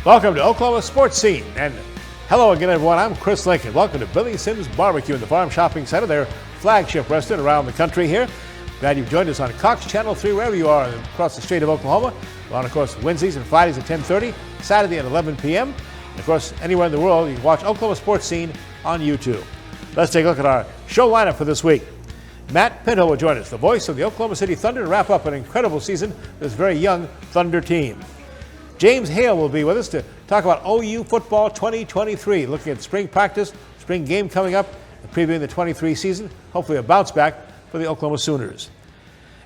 Welcome to Oklahoma Sports Scene, and hello again, everyone. I'm Chris Lincoln. Welcome to Billy Sims Barbecue in the Farm Shopping Center, their flagship restaurant around the country here. Glad you've joined us on Cox Channel 3, wherever you are across the state of Oklahoma. We're on, of course, Wednesdays and Fridays at 10:30, Saturday at 11 p.m. And, of course, anywhere in the world, you can watch Oklahoma Sports Scene on YouTube. Let's take a look at our show lineup for this week. Matt Pinto will join us, the voice of the Oklahoma City Thunder, to wrap up an incredible season for this very young Thunder team. James Hale will be with us to talk about OU football 2023, looking at spring practice, spring game coming up, and previewing the 23 season, hopefully a bounce back for the Oklahoma Sooners.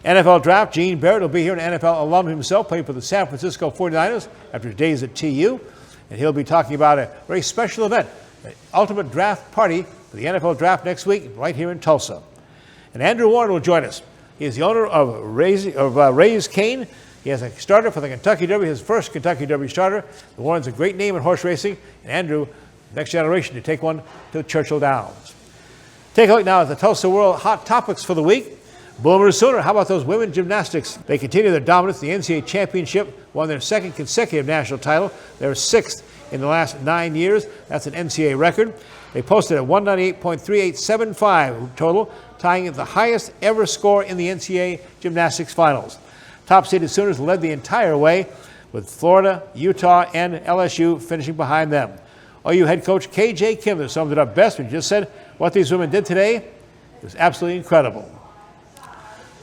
NFL draft, Jean Barrett will be here, an NFL alum himself, playing for the San Francisco 49ers after his days at TU, and he'll be talking about a very special event, the ultimate draft party for the NFL draft next week right here in Tulsa. And Andrew Warren will join us. He is the owner of Raise Cain. He has a starter for the Kentucky Derby, his first Kentucky Derby starter. The Warren's a great name in horse racing, and Andrew, next generation, to take one to the Churchill Downs. Take a look now at the Tulsa World Hot Topics for the week. Boomer Sooner, how about those women gymnastics? They continue their dominance. The NCAA Championship won their second consecutive national title. They're sixth in the last 9 years. That's an NCAA record. They posted a 198.3875 total, tying the highest ever score in the NCAA gymnastics finals. Top-seeded Sooners led the entire way, with Florida, Utah, and LSU finishing behind them. OU head coach K.J. Kimler summed it up best when he just said what these women did today was absolutely incredible.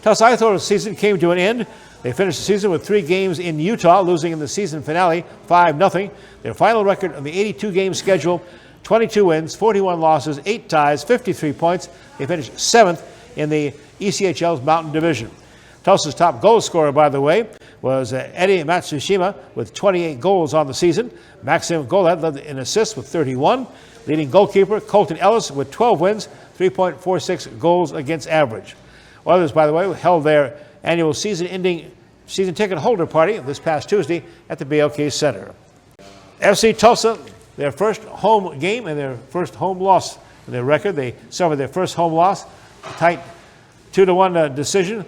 Tulsa Ice season came to an end. They finished the season with 3 games in Utah, losing in the season finale 5-0. Their final record on the 82-game schedule, 22 wins, 41 losses, 8 ties, 53 points. They finished 7th in the ECHL's Mountain Division. Tulsa's top goal scorer, by the way, was Eddie Matsushima with 28 goals on the season. Maxim Golad led in assists with 31. Leading goalkeeper Colton Ellis with 12 wins, 3.46 goals against average. Oilers, by the way, held their annual season-ending season ticket holder party this past Tuesday at the BLK Center. FC Tulsa, their first home game and their first home loss in their record. They suffered their first home loss, a tight 2-1 decision.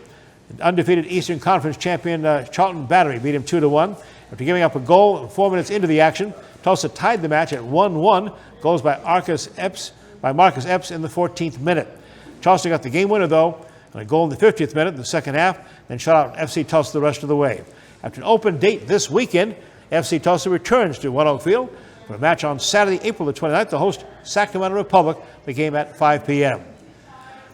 Undefeated Eastern Conference champion Charlton Battery beat him 2-1. After giving up a goal 4 minutes into the action, Tulsa tied the match at 1-1. Goals by Marcus Epps in the 14th minute. Charleston got the game winner, though, on a goal in the 50th minute in the second half, then shut out FC Tulsa the rest of the way. After an open date this weekend, FC Tulsa returns to One Oak Field for a match on Saturday, April the 29th, to host Sacramento Republic, the game at 5 p.m.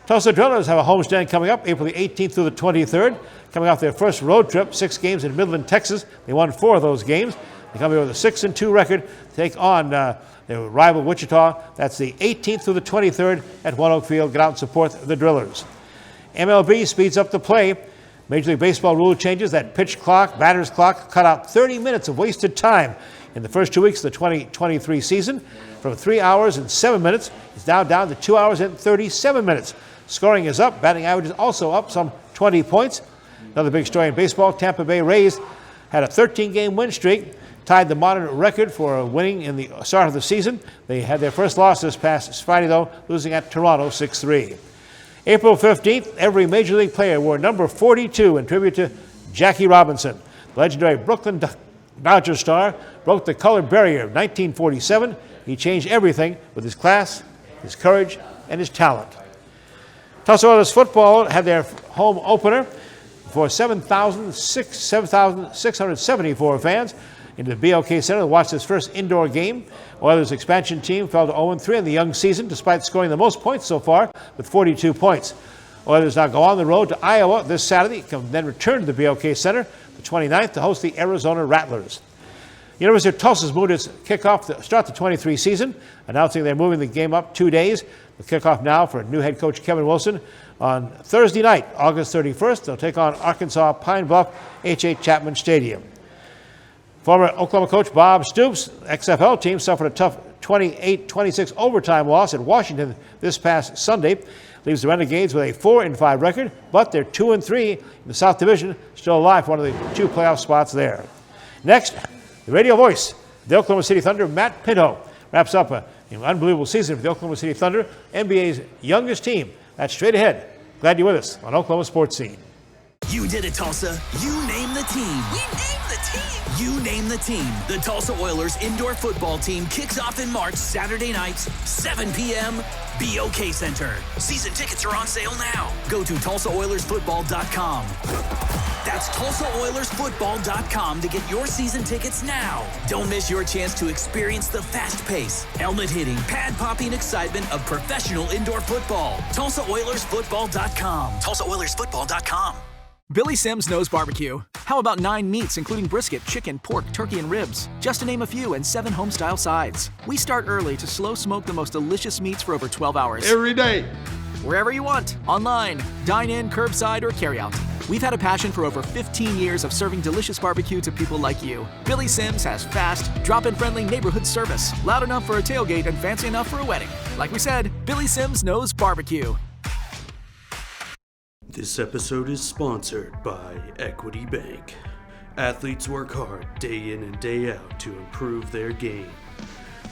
Tulsa Drillers have a homestand coming up April the 18th through the 23rd. Coming off their first road trip, 6 games in Midland, Texas. They won 4 of those games. They come here with a 6-2 record to take on their rival Wichita. That's the 18th through the 23rd at One Oak Field. Get out and support the Drillers. MLB speeds up the play. Major League Baseball rule changes. That pitch clock, batter's clock, cut out 30 minutes of wasted time in the first 2 weeks of the 2023 season. From 3 hours and 7 minutes, it's now down to 2 hours and 37 minutes. Scoring is up. Batting average is also up some 20 points. Another big story in baseball, Tampa Bay Rays had a 13-game win streak, tied the modern record for winning in the start of the season. They had their first loss this past Friday, though, losing at Toronto 6-3. April 15th, every Major League player wore number 42 in tribute to Jackie Robinson. The legendary Brooklyn Dodgers star broke the color barrier of 1947. He changed everything with his class, his courage, and his talent. Tulsa Oilers football had their home opener for 7,674 fans into the BLK Center to watch this first indoor game. Oilers expansion team fell to 0-3 in the young season despite scoring the most points so far with 42 points. Oilers now go on the road to Iowa this Saturday, then return to the BLK Center the 29th to host the Arizona Rattlers. University of Tulsa's moved its kickoff to start the 23 season, announcing they're moving the game up 2 days. The kickoff now for new head coach Kevin Wilson on Thursday night, August 31st. They'll take on Arkansas Pine Bluff, H.A. Chapman Stadium. Former Oklahoma coach Bob Stoops' XFL team suffered a tough 28-26 overtime loss at Washington this past Sunday. Leaves the Renegades with a 4-5 record, but they're 2-3 in the South Division, still alive for one of the 2 playoff spots there. Next, the radio voice of the Oklahoma City Thunder, Matt Pinto, wraps up an unbelievable season for the Oklahoma City Thunder, NBA's youngest team. That's straight ahead. Glad you're with us on Oklahoma Sports Scene. You did it, Tulsa. You name the team. We name the team. You name the team. The Tulsa Oilers indoor football team kicks off in March, Saturday nights, 7 p.m. BOK Center. Season tickets are on sale now. Go to TulsaOilersFootball.com. That's TulsaOilersFootball.com to get your season tickets now. Don't miss your chance to experience the fast pace, helmet-hitting, pad-popping excitement of professional indoor football. TulsaOilersFootball.com. TulsaOilersFootball.com. Billy Sims knows barbecue. How about 9 meats, including brisket, chicken, pork, turkey, and ribs? Just to name a few, and 7 home-style sides. We start early to slow smoke the most delicious meats for over 12 hours. Every day. Wherever you want, online, dine-in, curbside, or carry-out. We've had a passion for over 15 years of serving delicious barbecue to people like you. Billy Sims has fast, drop-in friendly neighborhood service, loud enough for a tailgate and fancy enough for a wedding. Like we said, Billy Sims knows barbecue. This episode is sponsored by Equity Bank. Athletes work hard day in and day out to improve their game.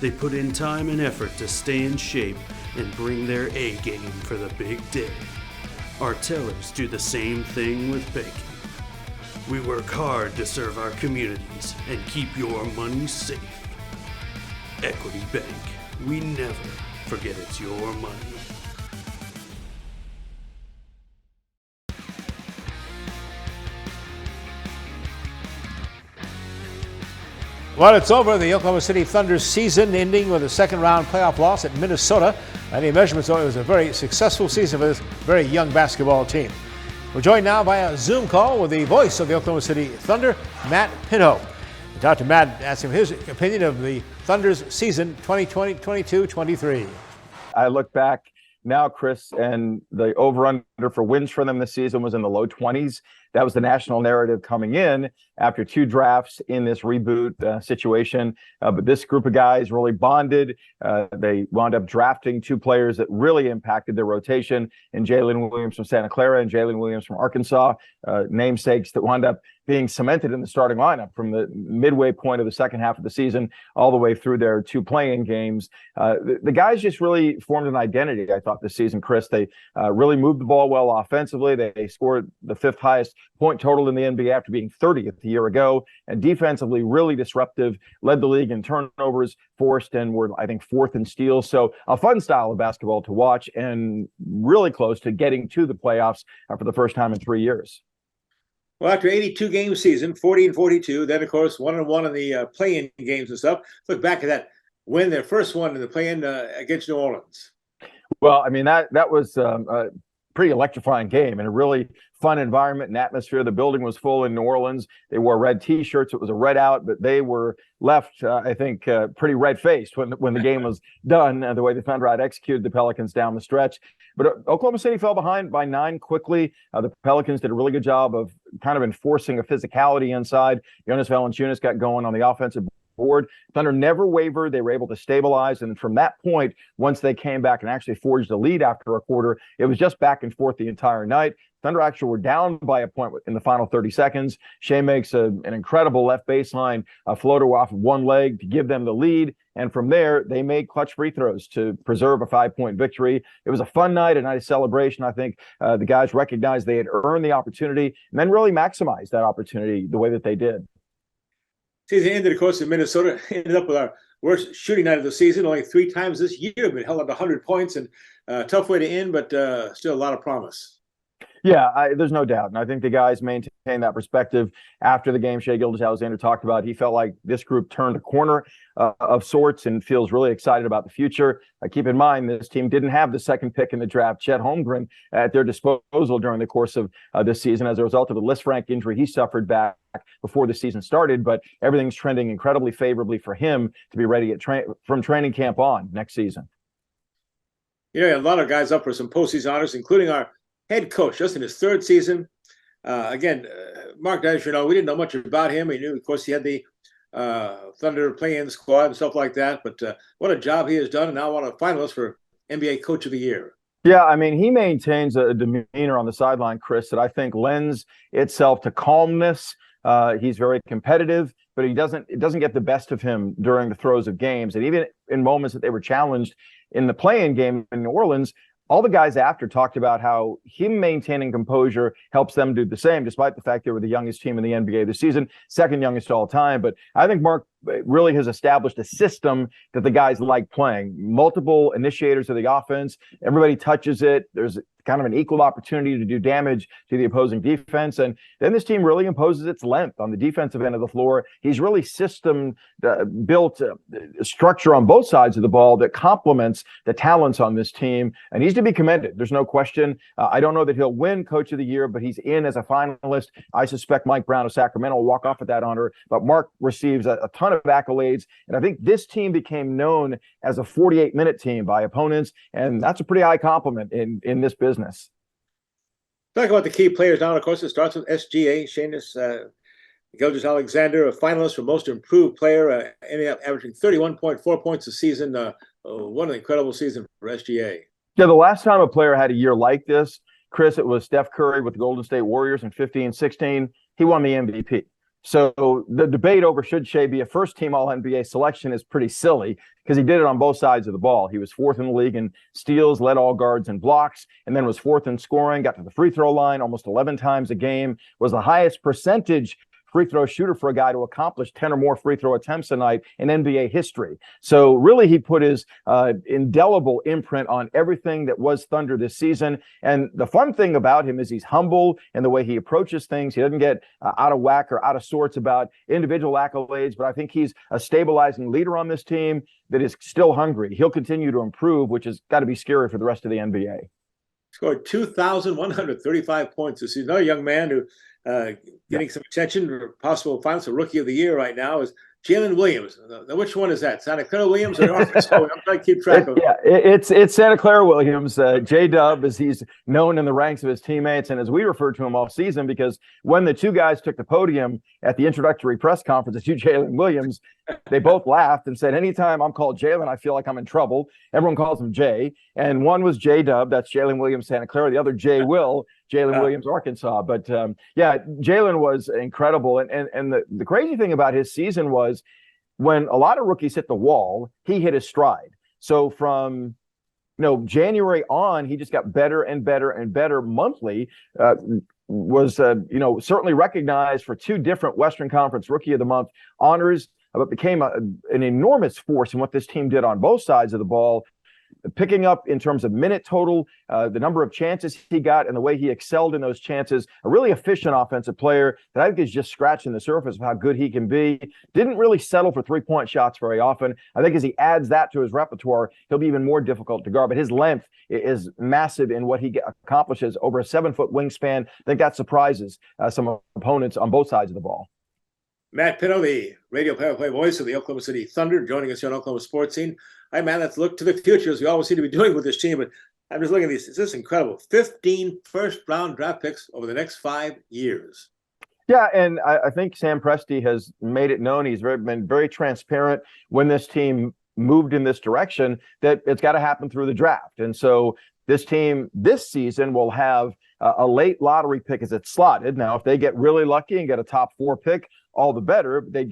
They put in time and effort to stay in shape and bring their A game for the big day. Our tellers do the same thing with banking. We work hard to serve our communities and keep your money safe. Equity Bank. We never forget it's your money. Well, it's over. The Oklahoma City Thunder's season ending with a second-round playoff loss at Minnesota. Any measurements, though, it was a very successful season for this very young basketball team. We're joined now by a Zoom call with the voice of the Oklahoma City Thunder, Matt Pinto. We talked to Matt, asked him his opinion of the Thunder's season 2020-22-23. I look back now, Chris, and the over-under for wins for them this season was in the low 20s. That was the national narrative coming in after 2 drafts in this reboot situation. But this group of guys really bonded. They wound up drafting 2 players that really impacted their rotation, in Jalen Williams from Santa Clara and Jalen Williams from Arkansas, namesakes that wound up being cemented in the starting lineup from the midway point of the second half of the season all the way through their 2 playing games. The guys just really formed an identity, I thought, this season, Chris. They really moved the ball well offensively. They scored the 5th highest point total in the NBA after being 30th a year ago, and defensively really disruptive, led the league in turnovers forced, and were, I think, 4th in steals. So a fun style of basketball to watch, and really close to getting to the playoffs for the first time in 3 years. Well, after 82-game season, 40-42, then, of course, 1-1 in the play-in games and stuff. Look back at that win, their first one in the play-in against New Orleans. Well, I mean, that was a pretty electrifying game and a really fun environment and atmosphere. The building was full in New Orleans. They wore red T-shirts. It was a red out, but they were left, I think, pretty red-faced when the game was done, the way the Thunder had executed the Pelicans down the stretch. But Oklahoma City fell behind by 9 quickly. The Pelicans did a really good job of kind of enforcing a physicality inside. Jonas Valanciunas got going on the offensive board. Thunder never wavered. They were able to stabilize. And from that point, once they came back and actually forged a lead after a quarter, it was just back and forth the entire night. Thunder actually were down by a point in the final 30 seconds. Shai makes an incredible left baseline floater off of one leg to give them the lead. And from there, they made clutch free throws to preserve a 5-point victory. It was a fun night, a night of celebration. I think the guys recognized they had earned the opportunity and then really maximized that opportunity the way that they did. Season ended, of course, in Minnesota. Ended up with our worst shooting night of the season. Only 3 times this year, but held up 100 points, and tough way to end, but still a lot of promise. Yeah, there's no doubt. And I think the guys maintained that perspective after the game. Shai Gilgeous-Alexander talked about he felt like this group turned a corner of sorts and feels really excited about the future. Keep in mind, this team didn't have the 2nd pick in the draft, Chet Holmgren, at their disposal during the course of this season as a result of the Lisfranc injury he suffered back before the season started. But everything's trending incredibly favorably for him to be ready from training camp on next season. You know, a lot of guys up for some postseason honors, including our head coach, just in his 3rd season. Mark Dyche, we didn't know much about him. We knew, of course, he had the Thunder play-in squad and stuff like that. But what a job he has done, and now one of the finalists for NBA Coach of the Year. Yeah, I mean, he maintains a demeanor on the sideline, Chris, that I think lends itself to calmness. He's very competitive, but it doesn't get the best of him during the throes of games. And even in moments that they were challenged in the play-in game in New Orleans, all the guys after talked about how him maintaining composure helps them do the same, despite the fact they were the youngest team in the NBA this season, second youngest all time. But I think Mark really has established a system that the guys like playing. Multiple initiators of the offense. Everybody touches it. There's kind of an equal opportunity to do damage to the opposing defense. And then this team really imposes its length on the defensive end of the floor. He's really built a structure on both sides of the ball that complements the talents on this team. And he's to be commended. There's no question. I don't know that he'll win Coach of the Year, but he's in as a finalist. I suspect Mike Brown of Sacramento will walk off with that honor. But Mark receives a ton of accolades. And I think this team became known as a 48-minute team by opponents. And that's a pretty high compliment in this business. Talk about the key players now. Of course, it starts with SGA, Shai Gilgeous-Alexander, a finalist for Most Improved Player, averaging 31.4 points a season. What an incredible season for SGA. Yeah, the last time a player had a year like this, Chris, it was Steph Curry with the Golden State Warriors in 15-16. He won the MVP. So the debate over should Shai be a first-team All-NBA selection is pretty silly because he did it on both sides of the ball. He was fourth in the league in steals, led all guards in blocks, and then was fourth in scoring, got to the free throw line almost 11 times a game, was the highest percentage free throw shooter for a guy to accomplish 10 or more free throw attempts a night in NBA history. So really he put his indelible imprint on everything that was Thunder this season. And the fun thing about him is he's humble in the way he approaches things. He doesn't get out of whack or out of sorts about individual accolades, but I think he's a stabilizing leader on this team that is still hungry. He'll continue to improve, which has got to be scary for the rest of the NBA. Scored 2,135 points this season. Another young man who getting some attention for possible finals, a Rookie of the Year right now, is Jalen Williams. Now, which one is that? Santa Clara Williams or Arkansas? I'm trying to keep track of it. Yeah, it's Santa Clara Williams. J-Dub, as he's known in the ranks of his teammates, and as we refer to him all season, because when the two guys took the podium at the introductory press conference, the two Jalen Williams, they both laughed and said, anytime I'm called Jalen, I feel like I'm in trouble. Everyone calls him Jay. And one was J-Dub, that's Jalen Williams, Santa Clara. The other J-Will, Jalen Williams, Arkansas. But yeah, Jalen was incredible. And the crazy thing about his season was when a lot of rookies hit the wall, he hit his stride. So from January on, he just got better and better and better monthly. Was certainly recognized for two different Western Conference Rookie of the Month honors, but became an enormous force in what this team did on both sides of the ball. Picking up in terms of minute total, the number of chances he got and the way he excelled in those chances, a really efficient offensive player that I think is just scratching the surface of how good he can be. Didn't really settle for three-point shots very often. I think as he adds that to his repertoire, he'll be even more difficult to guard. But his length is massive in what he accomplishes over a 7-foot wingspan. I think that surprises some opponents on both sides of the ball. Matt Pinto, the radio play-by-play voice of the Oklahoma City Thunder, joining us here on Oklahoma Sports Scene. All right, man, let's look to the future, as we always seem to be doing with this team. But I'm just looking at these. It's just incredible. 15 first-round draft picks over the next 5 years. Yeah, and I think Sam Presti has made it known. He's been very transparent when this team moved in this direction that it's got to happen through the draft. And so this team this season will have a late lottery pick as it's slotted. Now, if they get really lucky and get a top 4 pick, all the better. They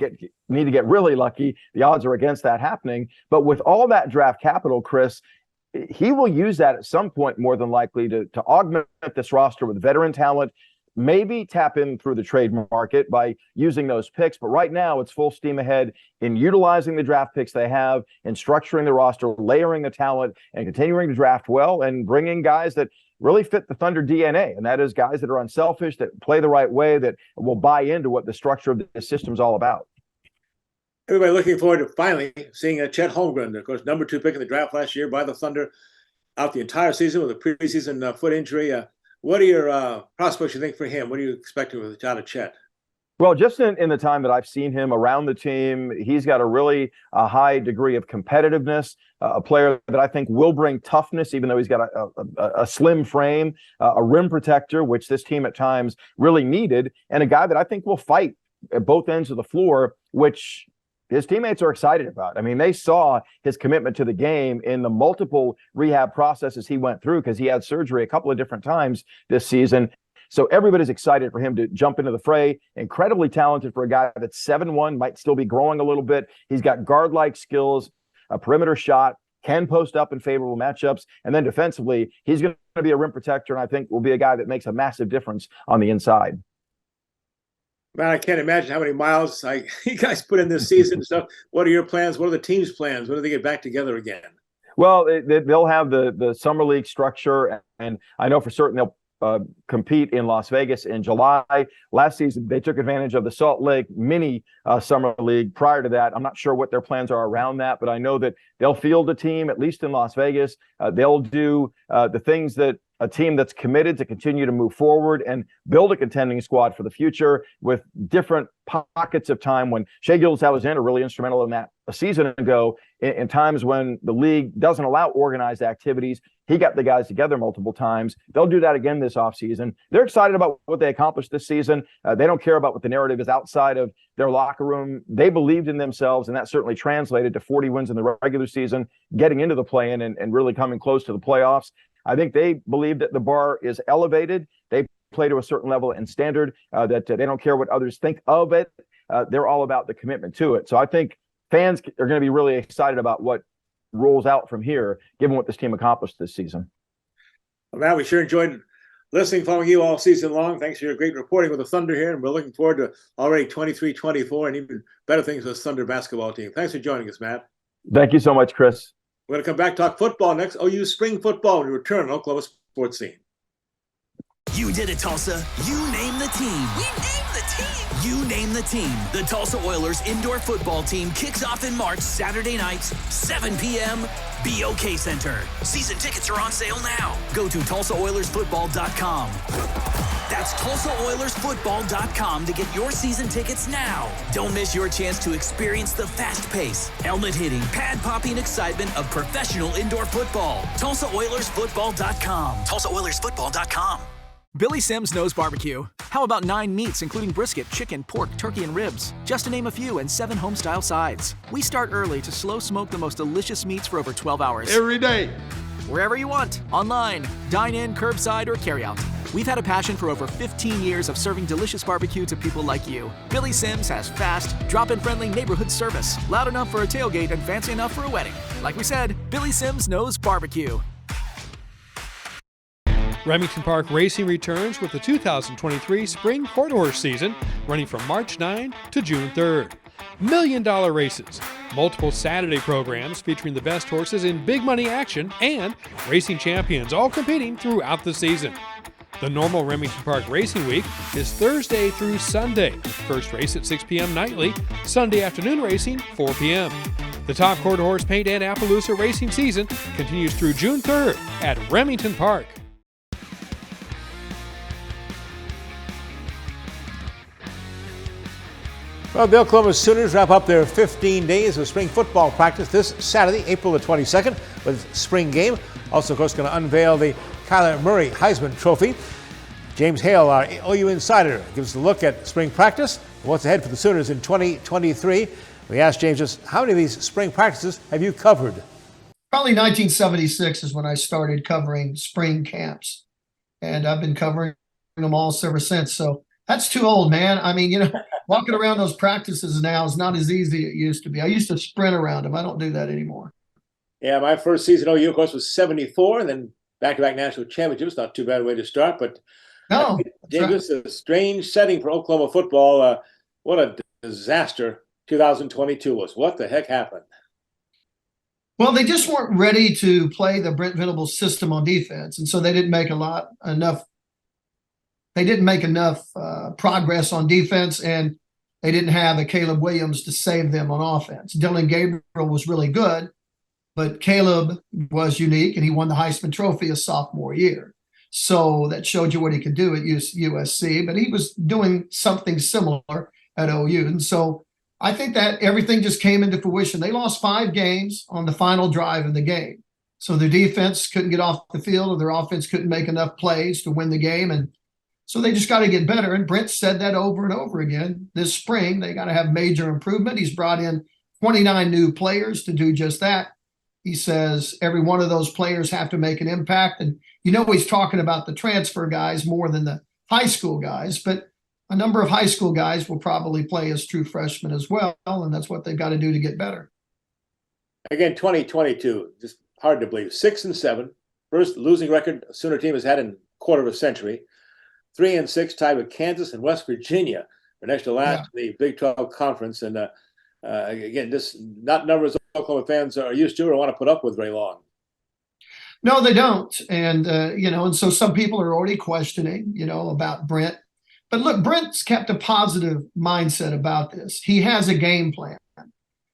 need to get really lucky. The odds are against that happening. But with all that draft capital, Chris, he will use that at some point more than likely to augment this roster with veteran talent, maybe tap in through the trade market by using those picks. But right now, it's full steam ahead in utilizing the draft picks they have and structuring the roster, layering the talent, and continuing to draft well and bringing guys that really fit the Thunder DNA. And that is guys that are unselfish, that play the right way, that will buy into what the structure of the system is all about. Everybody looking forward to finally seeing Chet Holmgren, of course, number 2 pick in the draft last year by the Thunder, out the entire season with a preseason foot injury. What are your prospects, you think, for him? What do you expect out of Chet? Well, just in the time that I've seen him around the team, he's got a really high degree of competitiveness, a player that I think will bring toughness, even though he's got a slim frame, a rim protector, which this team at times really needed, and a guy that I think will fight at both ends of the floor, which his teammates are excited about. I mean, they saw his commitment to the game in the multiple rehab processes he went through because he had surgery a couple of different times this season. So everybody's excited for him to jump into the fray. Incredibly talented for a guy that's 7'1", might still be growing a little bit. He's got guard-like skills, a perimeter shot, can post up in favorable matchups. And then defensively, he's going to be a rim protector, and I think will be a guy that makes a massive difference on the inside. Man, I can't imagine how many miles you guys put in this season and stuff. What are your plans? What are the team's plans? When do they get back together again? Well, they'll have the summer league structure, and I know for certain they'll compete in Las Vegas in July. Last season, they took advantage of the Salt Lake mini summer league. Prior to that, I'm not sure what their plans are around that, but I know that they'll field a team, at least in Las Vegas. They'll do the things that a team that's committed to continue to move forward and build a contending squad for the future with different pockets of time. When Shai Gilgeous-Alexander really instrumental in that a season ago, in times when the league doesn't allow organized activities, he got the guys together multiple times. They'll do that again this offseason. They're excited about what they accomplished this season. They don't care about what the narrative is outside of their locker room. They believed in themselves, and that certainly translated to 40 wins in the regular season, getting into the play-in and really coming close to the playoffs. I think they believe that the bar is elevated. They play to a certain level and standard, that they don't care what others think of it. They're all about the commitment to it. So I think fans are going to be really excited about what rolls out from here, given what this team accomplished this season. Well, Matt, we sure enjoyed listening, following you all season long. Thanks for your great reporting with the Thunder here, and we're looking forward to already 23-24 and even better things with the Thunder basketball team. Thanks for joining us, Matt. Thank you so much, Chris. We're going to come back, talk football next. OU spring football when we return on Oklahoma Sports Scene. You did it, Tulsa. You name the team. We name the team. You name the team. The Tulsa Oilers indoor football team kicks off in March, Saturday nights, 7 p.m., BOK Center. Season tickets are on sale now. Go to TulsaOilersFootball.com. That's TulsaOilersFootball.com to get your season tickets now. Don't miss your chance to experience the fast pace, helmet-hitting, pad-popping excitement of professional indoor football. TulsaOilersFootball.com. TulsaOilersFootball.com. Billy Sims knows barbecue. How about 9 meats, including brisket, chicken, pork, turkey, and ribs? Just to name a few, and 7 home-style sides. We start early to slow smoke the most delicious meats for over 12 hours. Every day. Wherever you want, online, dine-in, curbside, or carry-out. We've had a passion for over 15 years of serving delicious barbecue to people like you. Billy Sims has fast, drop-in friendly neighborhood service, loud enough for a tailgate and fancy enough for a wedding. Like we said, Billy Sims knows barbecue. Remington Park Racing returns with the 2023 Spring Quarter Horse season, running from March 9 to June 3rd. $1 million races, multiple Saturday programs featuring the best horses in big money action, and racing champions all competing throughout the season. The normal Remington Park Racing Week is Thursday through Sunday. First race at 6 p.m. nightly, Sunday afternoon racing 4 p.m. The top quarter horse paint and Appaloosa racing season continues through June 3rd at Remington Park. Well, the Oklahoma Sooners wrap up their 15 days of spring football practice this Saturday, April the 22nd, with spring game. Also, of course, going to unveil the Kyler Murray Heisman Trophy. James Hale, our OU insider, gives us a look at spring practice and what's ahead for the Sooners in 2023. We asked James just how many of these spring practices have you covered? Probably 1976 is when I started covering spring camps, and I've been covering them all ever since. So that's too old, man. I mean, walking around those practices now is not as easy as it used to be. I used to sprint around them. I don't do that anymore. Yeah, my first season at OU, of course, was 74, and then back-to-back national championships. Not too bad a way to start, but no, James, a strange setting for Oklahoma football. What a disaster 2022 was. What the heck happened? Well, they just weren't ready to play the Brent Venables system on defense, and so they didn't make enough. They didn't make enough progress on defense, and they didn't have a Caleb Williams to save them on offense. Dylan Gabriel was really good, but Caleb was unique, and he won the Heisman Trophy his sophomore year. So that showed you what he could do at USC, but he was doing something similar at OU. And so I think that everything just came into fruition. They lost 5 games on the final drive of the game. So their defense couldn't get off the field, or their offense couldn't make enough plays to win the game. And so they just got to get better. And Brent said that over and over again. This spring, they got to have major improvement. He's brought in 29 new players to do just that. He says every one of those players have to make an impact. And he's talking about the transfer guys more than the high school guys, but a number of high school guys will probably play as true freshmen as well. And that's what they've got to do to get better. Again, 2022, just hard to believe. 6-7, first losing record a Sooner team has had in a quarter of a century. 3-6, tied with Kansas and West Virginia for next to last in the Big 12 conference. And again, this not numbers Oklahoma fans are used to or want to put up with very long. No, they don't. And, and so some people are already questioning, about Brent. But look, Brent's kept a positive mindset about this. He has a game plan.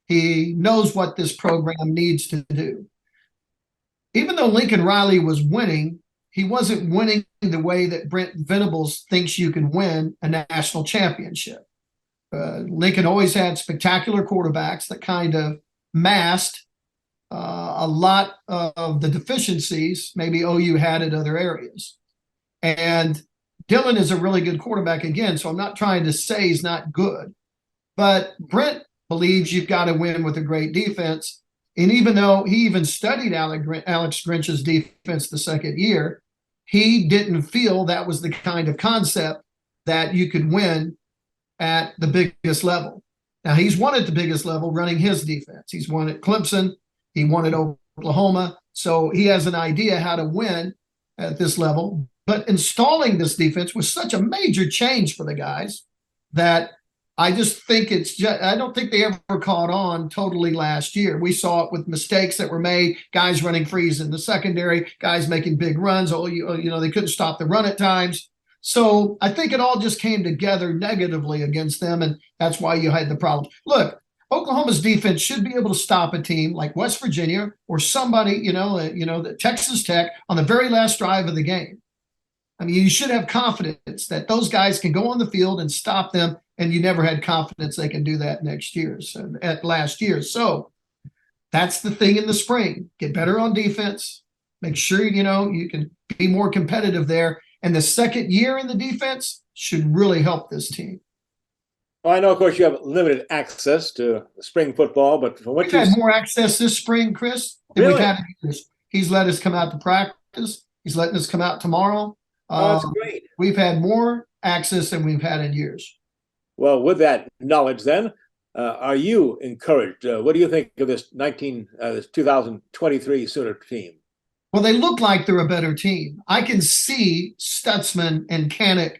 He knows what this program needs to do. Even though Lincoln Riley was winning, he wasn't winning the way that Brent Venables thinks you can win a national championship. Lincoln always had spectacular quarterbacks that kind of masked a lot of the deficiencies maybe OU had in other areas. And Dylan is a really good quarterback again, so I'm not trying to say he's not good. But Brent believes you've got to win with a great defense. And even though he even studied Alex Grinch's defense the second year, he didn't feel that was the kind of concept that you could win at the biggest level. Now, he's won at the biggest level running his defense. He's won at Clemson. He won at Oklahoma. So he has an idea how to win at this level. But installing this defense was such a major change for the guys that I just think I don't think they ever caught on totally last year. We saw it with mistakes that were made, guys running freeze in the secondary, guys making big runs. They couldn't stop the run at times. So I think it all just came together negatively against them, and that's why you had the problem. Look, Oklahoma's defense should be able to stop a team like West Virginia or somebody, the Texas Tech on the very last drive of the game. I mean, you should have confidence that those guys can go on the field and stop them, and you never had confidence they can do that last year. So that's the thing in the spring. Get better on defense. Make sure, you can be more competitive there. And the second year in the defense should really help this team. Well, I know, of course, you have limited access to spring football, but from what we've had more access this spring, Chris, than really? We've had in years. He's let us come out to practice. He's letting us come out tomorrow. That's great. We've had more access than we've had in years. Well, with that knowledge, then, are you encouraged? What do you think of this 2023 Sooner team? Well, they look like they're a better team. I can see Stutzman and Kanik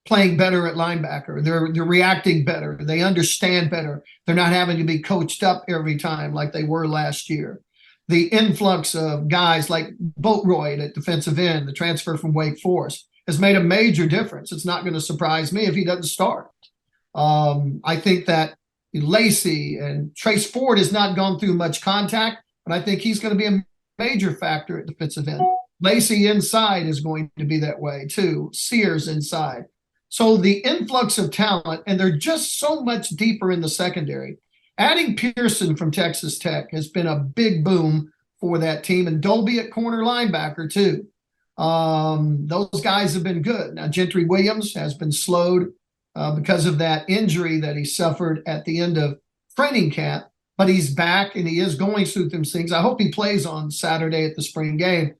playing better at linebacker. They're reacting better. They understand better. They're not having to be coached up every time like they were last year. The influx of guys like Boatroyd at defensive end, the transfer from Wake Forest, has made a major difference. It's not going to surprise me if he doesn't start. I think that Lacey and Trace Ford has not gone through much contact, but I think he's going to be a major factor at defensive end. Lacey inside is going to be that way too. Sears inside. So the influx of talent, and they're just so much deeper in the secondary. Adding Pearson from Texas Tech has been a big boom for that team, and Dolby at corner linebacker too. Those guys have been good. Now, Gentry Williams has been slowed because of that injury that he suffered at the end of training camp, but he's back and he is going through some things. I hope he plays on Saturday at the spring game.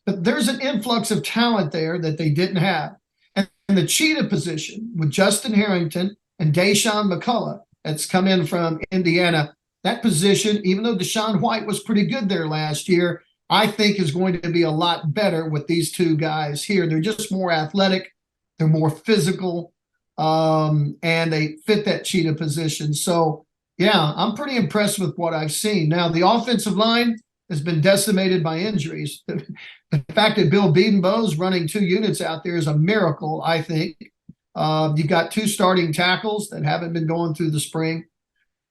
But there's an influx of talent there that they didn't have. And the cheetah position with Justin Harrington and Deshaun McCullough that's come in from Indiana, that position, even though Deshaun White was pretty good there last year, I think is going to be a lot better with these two guys here. They're just more athletic. They're more physical. And they fit that cheetah position. So, yeah, I'm pretty impressed with what I've seen. Now, the offensive line has been decimated by injuries. The fact that Bill Bedenbaugh's running 2 units out there is a miracle, I think. You've got 2 starting tackles that haven't been going through the spring.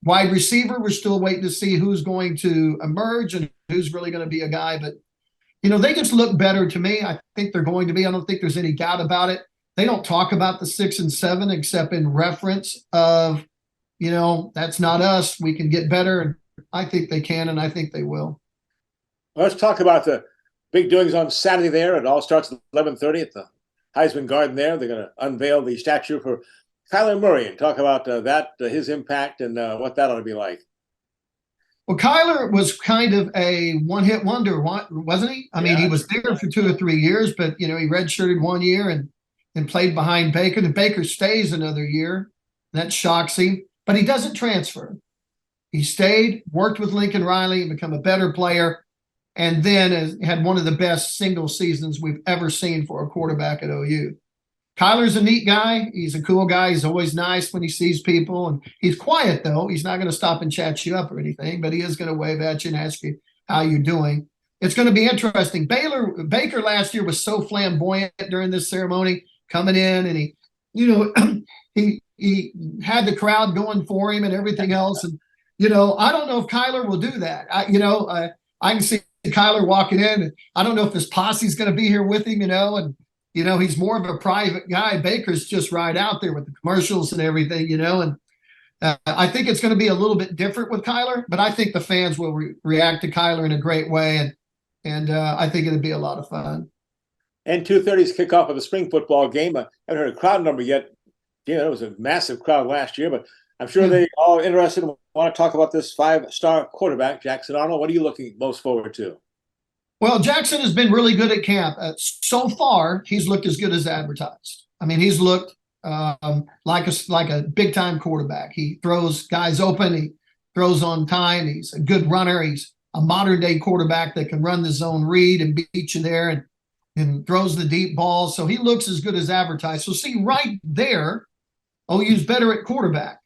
Wide receiver, we're still waiting to see who's going to emerge and who's really going to be a guy. But, they just look better to me. I think they're going to be. I don't think there's any doubt about it. They don't talk about the 6 and 7 except in reference of, that's not us. We can get better. And I think they can, and I think they will. Let's talk about the big doings on Saturday there. It all starts at 11:30 at the Heisman Garden there. They're going to unveil the statue for Kyler Murray and talk about his impact and what that ought to be like. Well, Kyler was kind of a one-hit wonder, wasn't he? I mean, he was there for 2 or 3 years, but, he redshirted 1 year and played behind Baker. And Baker stays another year. That shocks him. But he doesn't transfer. He stayed, worked with Lincoln Riley, and become a better player, and then had one of the best single seasons we've ever seen for a quarterback at OU. Kyler's a neat guy. He's a cool guy. He's always nice when he sees people, and he's quiet, though. He's not going to stop and chat you up or anything, but he is going to wave at you and ask you how you're doing. It's going to be interesting. Baker last year was so flamboyant during this ceremony, coming in, and he had the crowd going for him and everything else. And I don't know if Kyler will do that. I can see Kyler walking in, and I don't know if his posse's going to be here with him, and he's more of a private guy. Baker's just right out there with the commercials and everything, and I think it's going to be a little bit different with Kyler, but I think the fans will react to Kyler in a great way, and I think it'll be a lot of fun. And 2:30's kickoff of the spring football game. I haven't heard a crowd number yet. It was a massive crowd last year, but I'm sure they all interested and want to talk about this 5-star quarterback, Jackson Arnold. What are you looking most forward to? Well, Jackson has been really good at camp. So far, he's looked as good as advertised. I mean, he's looked like a big-time quarterback. He throws guys open. He throws on time. He's a good runner. He's a modern-day quarterback that can run the zone read and beat you there and throws the deep balls. So he looks as good as advertised. So see, right there, OU's better at quarterback.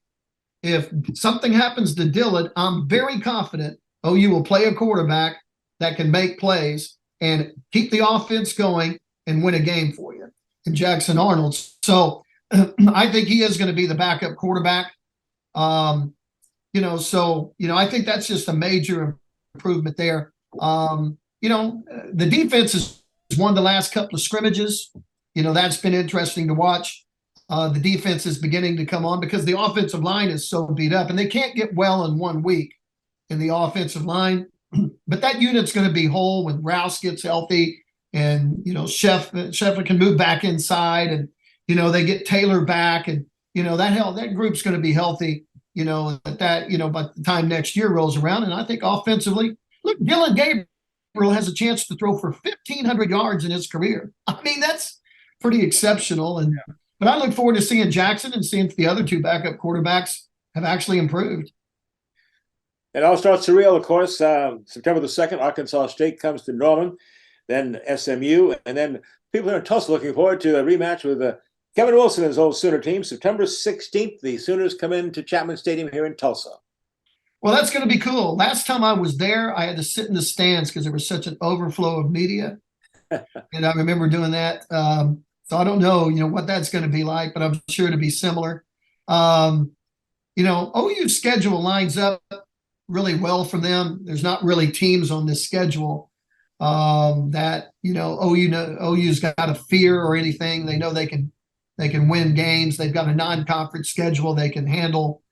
If something happens to Dillon, I'm very confident OU will play a quarterback that can make plays and keep the offense going and win a game for you. And Jackson Arnold. So I think he is going to be the backup quarterback. I think that's just a major improvement there. The defense has won the last couple of scrimmages. That's been interesting to watch. The defense is beginning to come on because the offensive line is so beat up, and they can't get well in 1 week in the offensive line. But that unit's going to be whole when Rouse gets healthy, and Scheffler can move back inside, and they get Taylor back, and that group's going to be healthy. By the time next year rolls around, and I think offensively, look, Dylan Gabriel has a chance to throw for 1,500 yards in his career. I mean, that's pretty exceptional, but I look forward to seeing Jackson and seeing if the other two backup quarterbacks have actually improved. It all starts surreal, of course. September the 2nd, Arkansas State comes to Norman, then SMU, and then people here in Tulsa looking forward to a rematch with Kevin Wilson and his old Sooner team. September 16th, the Sooners come into Chapman Stadium here in Tulsa. Well, that's going to be cool. Last time I was there, I had to sit in the stands because there was such an overflow of media. And I remember doing that. So I don't know, what that's going to be like, but I'm sure it'll be similar. OU's schedule lines up really well for them. There's not really teams on this schedule that OU's got a fear or anything. They know they can win games. They've got a non-conference schedule they can handle.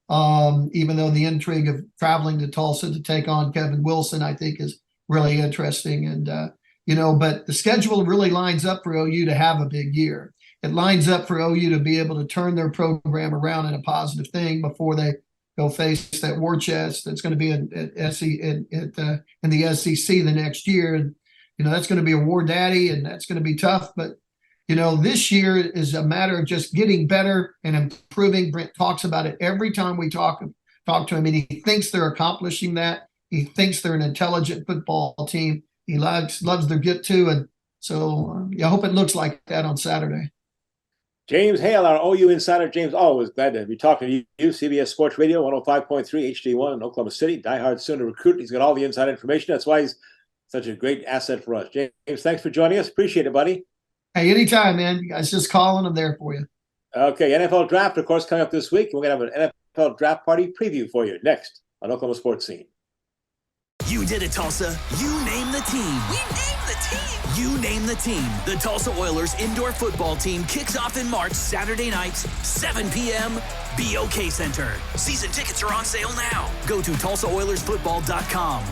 Even though the intrigue of traveling to Tulsa to take on Kevin Wilson, I think, is really interesting. And but the schedule really lines up for OU to have a big year. It lines up for OU to be able to turn their program around in a positive thing before they go face that war chest that's going to be in the SEC the next year. And, that's going to be a war daddy, and that's going to be tough. But, this year is a matter of just getting better and improving. Brent talks about it every time we talk to him, and he thinks they're accomplishing that. He thinks they're an intelligent football team. He loves their get to. And so I hope it looks like that on Saturday. James Hale, our OU insider. James, always glad to be talking to you. CBS Sports Radio, 105.3 HD1 in Oklahoma City. Diehard Sooner recruit. He's got all the inside information. That's why he's such a great asset for us. James, thanks for joining us. Appreciate it, buddy. Hey, anytime, man. You guys just call and I'm there for you. Okay, NFL Draft, of course, coming up this week. We're going to have an NFL Draft Party preview for you next on Oklahoma Sports Scene. You did it, Tulsa. You name the team. We name the team. You name the team. The Tulsa Oilers indoor football team kicks off in March, Saturday nights, 7 p.m., BOK Center. Season tickets are on sale now. Go to TulsaOilersFootball.com.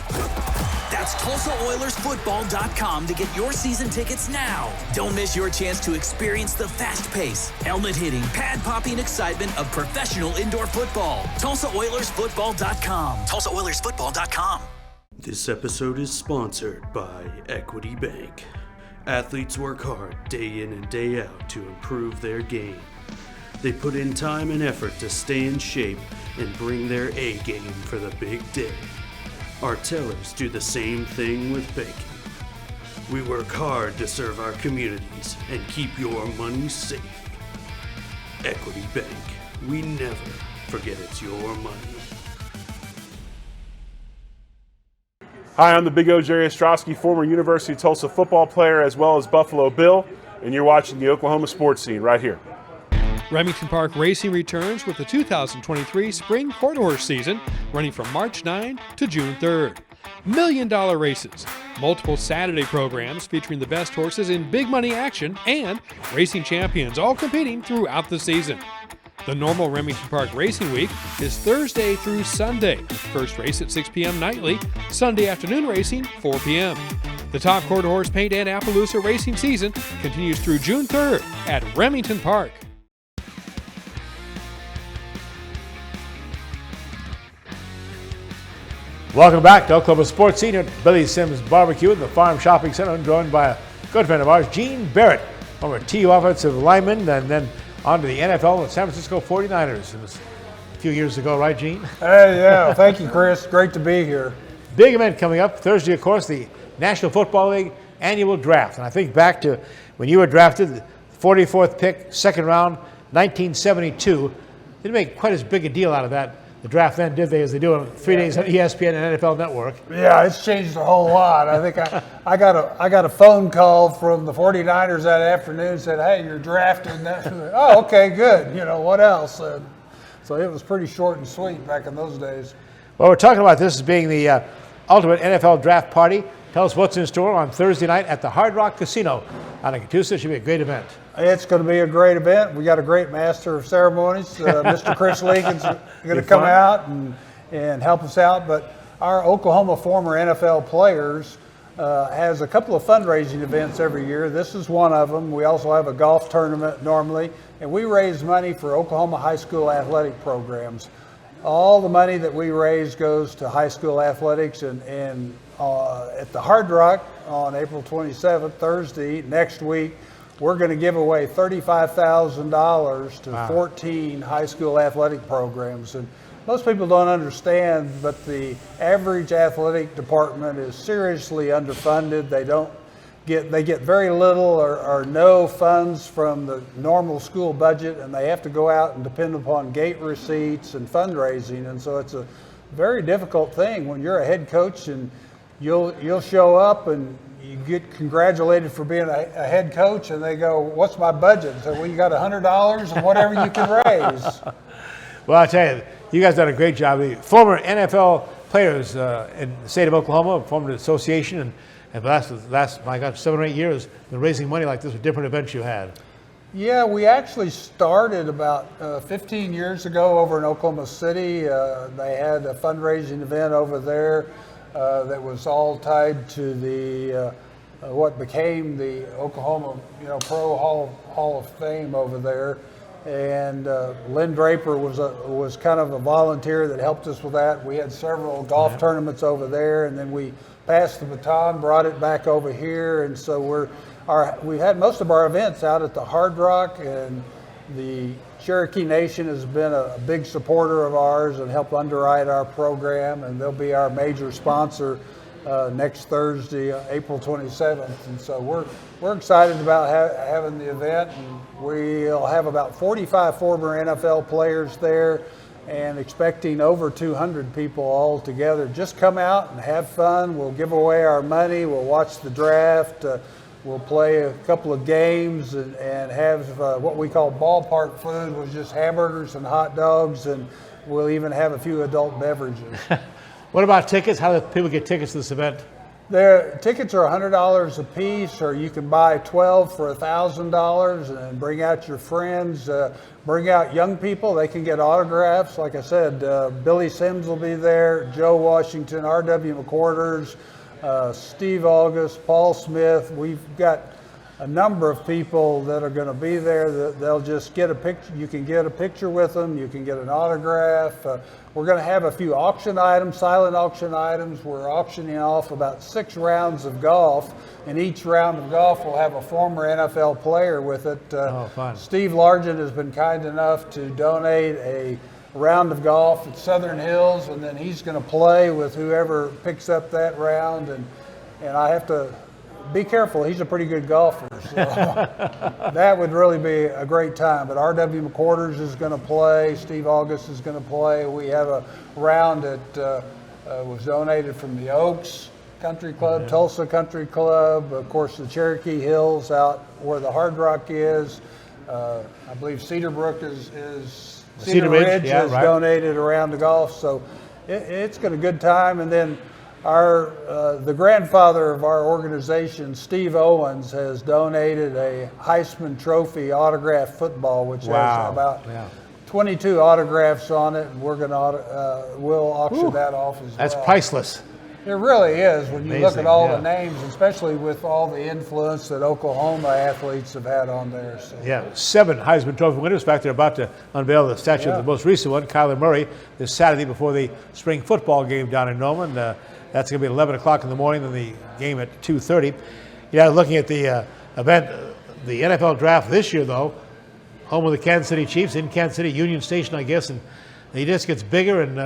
That's TulsaOilersFootball.com to get your season tickets now. Don't miss your chance to experience the fast pace, helmet-hitting, pad-popping excitement of professional indoor football. TulsaOilersFootball.com. TulsaOilersFootball.com. This episode is sponsored by Equity Bank. Athletes work hard day in and day out to improve their game. They put in time and effort to stay in shape and bring their A game for the big day. Our tellers do the same thing with bacon. We work hard to serve our communities and keep your money safe. Equity Bank, we never forget it's your money. Hi, I'm the Big O Jerry Ostrowski, former University of Tulsa football player as well as Buffalo Bill, and you're watching the Oklahoma Sports Scene right here. Remington Park Racing returns with the 2023 Spring Quarter Horse season, running from March 9 to June 3rd. $1 million races, multiple Saturday programs featuring the best horses in big money action, and racing champions all competing throughout the season. The normal Remington Park Racing Week is Thursday through Sunday. First race at 6 p.m. nightly, Sunday afternoon racing, 4 p.m. The top quarter horse paint and Appaloosa racing season continues through June 3rd at Remington Park. Welcome back to Oklahoma Sports Scene at Billy Sims Barbecue at the Farm Shopping Center. I'm joined by a good friend of ours, Jean Barrett, former TU offensive lineman, and then on to the NFL with San Francisco 49ers. It was a few years ago, right, Gene? Hey, yeah. Thank you, Chris. Great to be here. Big event coming up Thursday, of course, the National Football League annual draft. And I think back to when you were drafted, the 44th pick, second round, 1972. Didn't make quite as big a deal out of that, the draft then, did they, as they do on 3 days on ESPN and NFL Network? Yeah, it's changed a whole lot. I think I got a phone call from the 49ers that afternoon, said, hey, you're drafted. And oh, okay, good. You know, what else? So it was pretty short and sweet back in those days. Well, we're talking about this as being the ultimate NFL draft party. Tell us what's in store on Thursday night at the Hard Rock Casino out in Catoosa. It should be a great event. It's going to be a great event. We got a great master of ceremonies. Mr. Chris Lincoln's going to come out and help us out. But our Oklahoma former NFL players has a couple of fundraising events every year. This is one of them. We also have a golf tournament normally. And we raise money for Oklahoma high school athletic programs. All the money that we raise goes to high school athletics. And at the Hard Rock on April 27th, Thursday, next week, we're going to give away $35,000 to 14 high school athletic programs. And most people don't understand, but the average athletic department is seriously underfunded. They get very little or no funds from the normal school budget, and they have to go out and depend upon gate receipts and fundraising. And so it's a very difficult thing when you're a head coach and you'll show up and you get congratulated for being a head coach, and they go, what's my budget? So, well, you got $100 and whatever you can raise. Well, I'll tell you, you guys done a great job. The former NFL players in the state of Oklahoma formed an association, and for the last, my God, 7 or 8 years, been raising money like this with different events you had. Yeah, we actually started about 15 years ago over in Oklahoma City. They had a fundraising event over there. That was all tied to the what became the Oklahoma, Pro Hall of Fame over there, and Lynn Draper was kind of a volunteer that helped us with that. We had several golf tournaments over there, and then we passed the baton, brought it back over here, and so we've had most of our events out at the Hard Rock, and the Cherokee Nation has been a big supporter of ours and helped underwrite our program, and they'll be our major sponsor next Thursday, April 27th. And so we're excited about having the event, and we'll have about 45 former NFL players there and expecting over 200 people all together. Just come out and have fun. We'll give away our money. We'll watch the draft. We'll play a couple of games and have what we call ballpark food, with just hamburgers and hot dogs, and we'll even have a few adult beverages. What about tickets? How do people get tickets to this event? Their tickets are $100 a piece, or you can buy 12 for $1,000 and bring out your friends, bring out young people. They can get autographs. Like I said, Billy Sims will be there, Joe Washington, R.W. McQuarters, Steve August, Paul Smith. We've got a number of people that are going to be there. They'll just get a picture. You can get a picture with them. You can get an autograph. We're going to have a few auction items, silent auction items. We're auctioning off about 6 rounds of golf, and each round of golf will have a former NFL player with it. Oh, fun. Steve Largent has been kind enough to donate a round of golf at Southern Hills, and then he's going to play with whoever picks up that round. And I have to be careful. He's a pretty good golfer, so that would really be a great time. But R.W. McQuarters is going to play. Steve August is going to play. We have a round that was donated from the Oaks Country Club, Tulsa Country Club, of course the Cherokee Hills out where the Hard Rock is. I believe Cedar Brook is Cedar Ridge has donated a round of golf, so it's got a good time. And then the grandfather of our organization, Steve Owens, has donated a Heisman Trophy autographed football, which has about 22 autographs on it, and we're going to we'll auction that off as well. That's priceless. It really is when you look at all the names, especially with all the influence that Oklahoma athletes have had on there. So. Yeah, 7 Heisman Trophy winners. In fact, they're about to unveil the statue of the most recent one, Kyler Murray, this Saturday before the spring football game down in Norman. That's going to be at 11 o'clock in the morning, then the game at 2:30. Looking at the event, the NFL draft this year, though, home of the Kansas City Chiefs in Kansas City, Union Station, I guess, and it just gets bigger and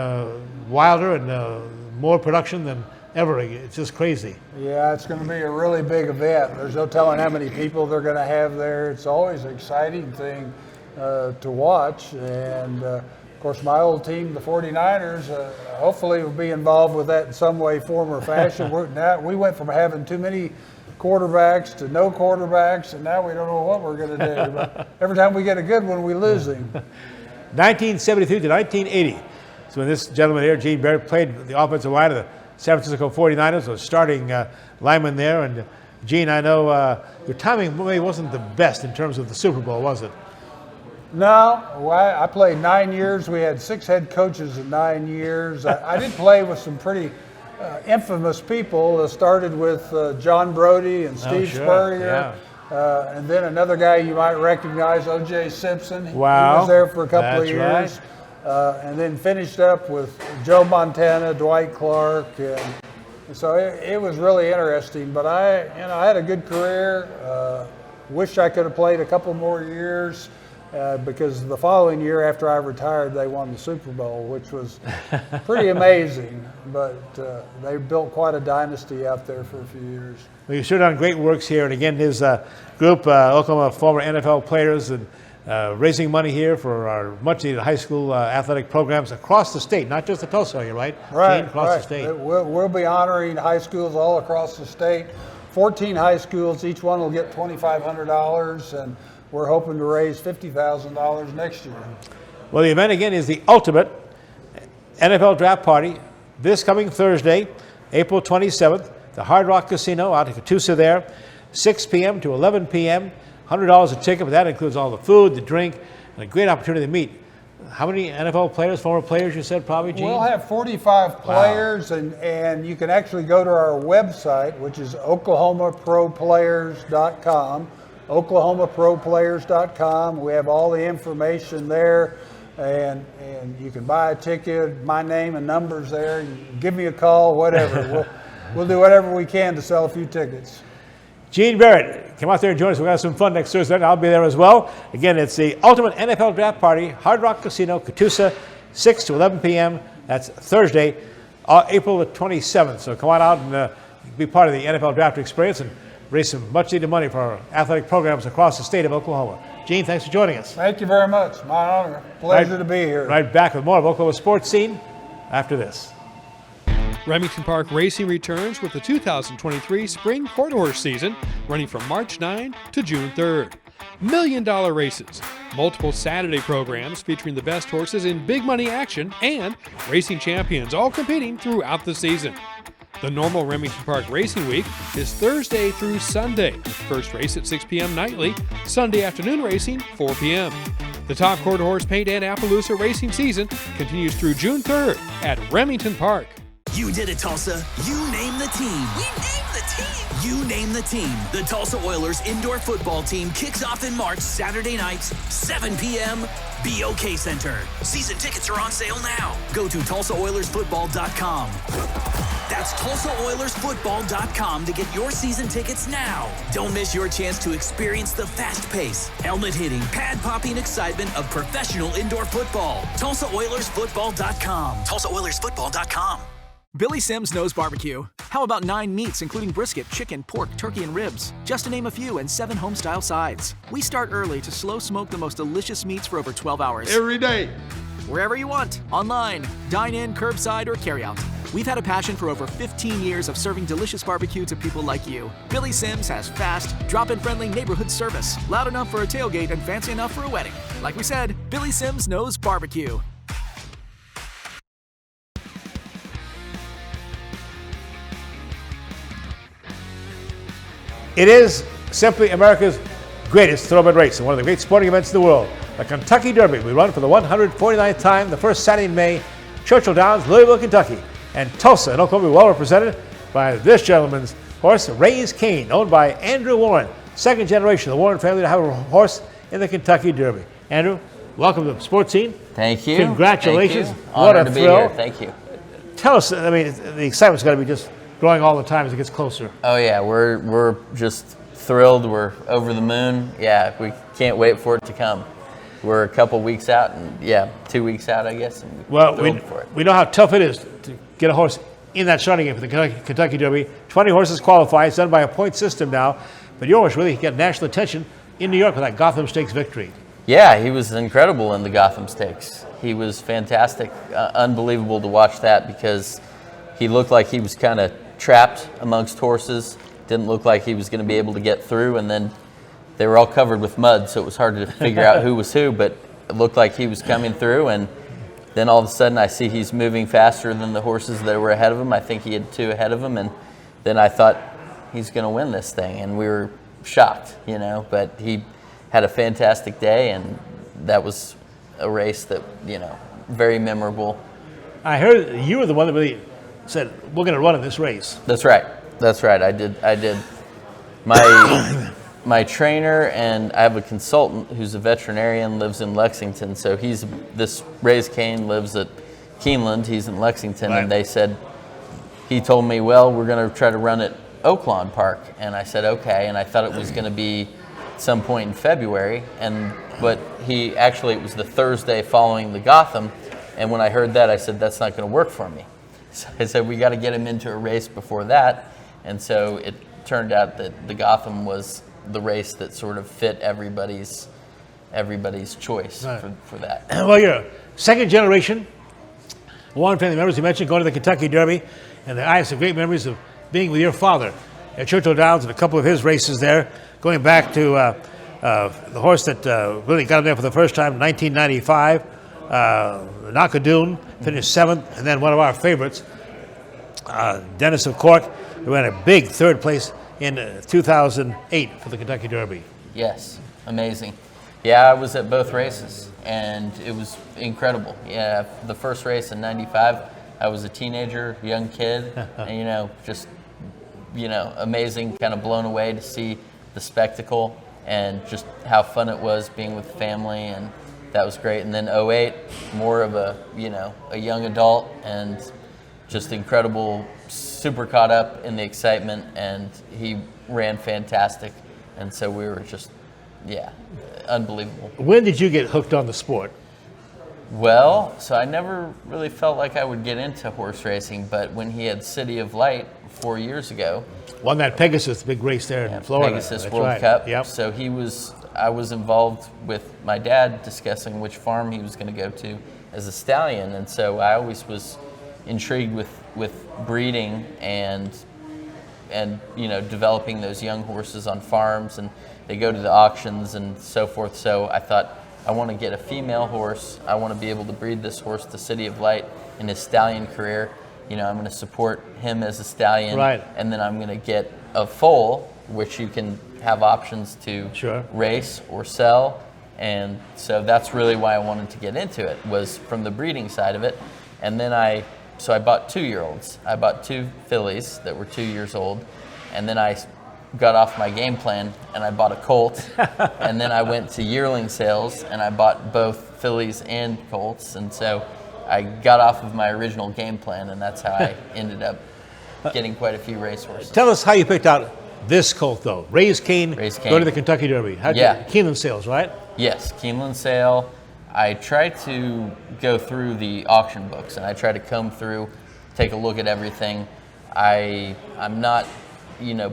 wilder and more production than ever. It's just crazy. Yeah, it's going to be a really big event. There's no telling how many people they're going to have there. It's always an exciting thing to watch. And, of course, my old team, the 49ers, hopefully will be involved with that in some way, form, or fashion. We went from having too many quarterbacks to no quarterbacks, and now we don't know what we're going to do. But every time we get a good one, we lose him. 1973 to 1980. So when this gentleman here, Jean Barrett, played the offensive line of the San Francisco 49ers, was starting lineman there. And Gene, I know your timing maybe wasn't the best in terms of the Super Bowl, was it? No, I played 9 years. We had 6 head coaches in 9 years. I did play with some pretty infamous people. Started with John Brody and Steve Spurrier. And then another guy you might recognize, O.J. Simpson. He was there for a couple of years. And then finished up with Joe Montana, Dwight Clark, and so it was really interesting. But I had a good career. Wish I could have played a couple more years because the following year after I retired, they won the Super Bowl, which was pretty amazing. But they built quite a dynasty out there for a few years. Well, you've sure done great works here, and again, his group, Oklahoma former NFL players, and raising money here for our much-needed high school athletic programs across the state, not just the Tulsa area, right? Right, across the state. We'll be honoring high schools all across the state. 14 high schools, each one will get $2,500, and we're hoping to raise $50,000 next year. Well, the event, again, is the ultimate NFL draft party this coming Thursday, April 27th, the Hard Rock Casino out in Catoosa there, 6 p.m. to 11 p.m., $100 a ticket, but that includes all the food, the drink, and a great opportunity to meet. How many NFL players, former players, you said probably, Gene? We'll have 45 players, and you can actually go to our website, which is oklahomaproplayers.com, oklahomaproplayers.com. We have all the information there, and you can buy a ticket, my name and numbers there. You give me a call, whatever. We'll do whatever we can to sell a few tickets. Jean Barrett, come out there and join us. We're going to have some fun next Thursday, and I'll be there as well. Again, it's the ultimate NFL draft party, Hard Rock Casino, Catoosa, 6 to 11 p.m. That's Thursday, April the 27th. So come on out and be part of the NFL draft experience and raise some much-needed money for our athletic programs across the state of Oklahoma. Gene, thanks for joining us. Thank you very much. My honor. Pleasure to be here. Right back with more of Oklahoma Sports Scene after this. Remington Park Racing returns with the 2023 Spring Quarter Horse season, running from March 9 to June 3rd. $1 million races, multiple Saturday programs featuring the best horses in big money action, and racing champions all competing throughout the season. The normal Remington Park Racing Week is Thursday through Sunday. First race at 6 p.m. nightly, Sunday afternoon racing 4 p.m. The top quarter horse paint and Appaloosa racing season continues through June 3rd at Remington Park. You did it, Tulsa. You name the team. We named the team. You name the team. The Tulsa Oilers indoor football team kicks off in March, Saturday nights, 7 p.m., BOK Center. Season tickets are on sale now. Go to TulsaOilersFootball.com. That's TulsaOilersFootball.com to get your season tickets now. Don't miss your chance to experience the fast pace, helmet-hitting, pad-popping excitement of professional indoor football. TulsaOilersFootball.com. TulsaOilersFootball.com. Billy Sims knows barbecue. How about 9 meats, including brisket, chicken, pork, turkey, and ribs? Just to name a few, and 7 home-style sides. We start early to slow smoke the most delicious meats for over 12 hours. Every day. Wherever you want, online, dine in, curbside, or carry out. We've had a passion for over 15 years of serving delicious barbecue to people like you. Billy Sims has fast, drop-in friendly neighborhood service, loud enough for a tailgate and fancy enough for a wedding. Like we said, Billy Sims knows barbecue. It is simply America's greatest thoroughbred race and one of the great sporting events in the world. The Kentucky Derby will run for the 149th time, the first Saturday in May, Churchill Downs, Louisville, Kentucky. And Tulsa and Oklahoma will be well represented by this gentleman's horse, Cain, owned by Andrew Warren, second generation of the Warren family to have a horse in the Kentucky Derby. Andrew, welcome to Sportscene. Thank you. Congratulations. Thank you. What Honored a to thrill. be here. Thank you. Tell us, I mean, the excitement's got to be just growing all the time as it gets closer. Oh yeah, we're just thrilled. We're over the moon. Yeah, we can't wait for it to come. We're a couple weeks out, and 2 weeks out, I guess. And well, for it. we know how tough it is to get a horse in that starting game for the Kentucky Derby. 20 horses qualify. It's done by a point system now. But your horse really got national attention in New York with that Gotham Stakes victory. Yeah, he was incredible in the Gotham Stakes. He was fantastic. Unbelievable to watch that because he looked like he was kind of trapped amongst horses. Didn't look like he was going to be able to get through, and then they were all covered with mud, so it was hard to figure out who was who, but it looked like he was coming through, and then all of a sudden I see he's moving faster than the horses that were ahead of him. I think he had 2 ahead of him, and then I thought he's going to win this thing, and we were shocked, but he had a fantastic day, and that was a race that, very memorable. I heard you were the one that really said, we're going to run in this race. That's right. I did. My trainer, and I have a consultant who's a veterinarian, lives in Lexington. So this Ray's Cain lives at Keeneland. He's in Lexington, right. And they said, he told me, well, we're going to try to run at Oaklawn Park. And I said, okay. And I thought it was going to be some point in February. But it was the Thursday following the Gotham. And when I heard that, I said, that's not going to work for me. So I said, we got to get him into a race before that. And so it turned out that the Gotham was the race that sort of fit everybody's choice for that. Well, you're a second generation Warren family members. You mentioned going to the Kentucky Derby, and I have some great memories of being with your father at Churchill Downs and a couple of his races there, going back to the horse that really got him there for the first time in 1995, Knockadoon, finished 7th, and then one of our favorites, Dennis of Cork, who ran a big third place in 2008 for the Kentucky Derby. Yes, amazing. Yeah, I was at both races, and it was incredible. Yeah, the first race in 95, I was a teenager, young kid, and, amazing, kind of blown away to see the spectacle and just how fun it was being with family, and that was great. And then 08, more of a young adult, and just incredible, super caught up in the excitement, and he ran fantastic. And so we were just, unbelievable. When did you get hooked on the sport? Well, so I never really felt like I would get into horse racing, but when he had City of Light 4 years ago. Won that Pegasus big race there in Florida. Pegasus World Cup. Yep. So I was involved with my dad discussing which farm he was going to go to as a stallion, and so I always was intrigued with breeding and developing those young horses on farms, and they go to the auctions and so forth. So I thought, I want to get a female horse. I want to be able to breed this horse to City of Light in his stallion career. I'm going to support him as a stallion, right. And then I'm going to get a foal, which you can have options to race or sell. And so that's really why I wanted to get into it, was from the breeding side of it. And then I bought 2-year-olds. I bought 2 fillies that were 2 years old, And then I got off my game plan and I bought a colt. And then I went to yearling sales and I bought both fillies and colts. And so I got off of my original game plan, and that's how I ended up getting quite a few racehorses. Tell us how you picked out this colt, though. Raised Cain, going to the Kentucky Derby. Keeneland sales, right? Yes, Keeneland sale. I try to go through the auction books, and I try to comb through, take a look at everything. I'm not,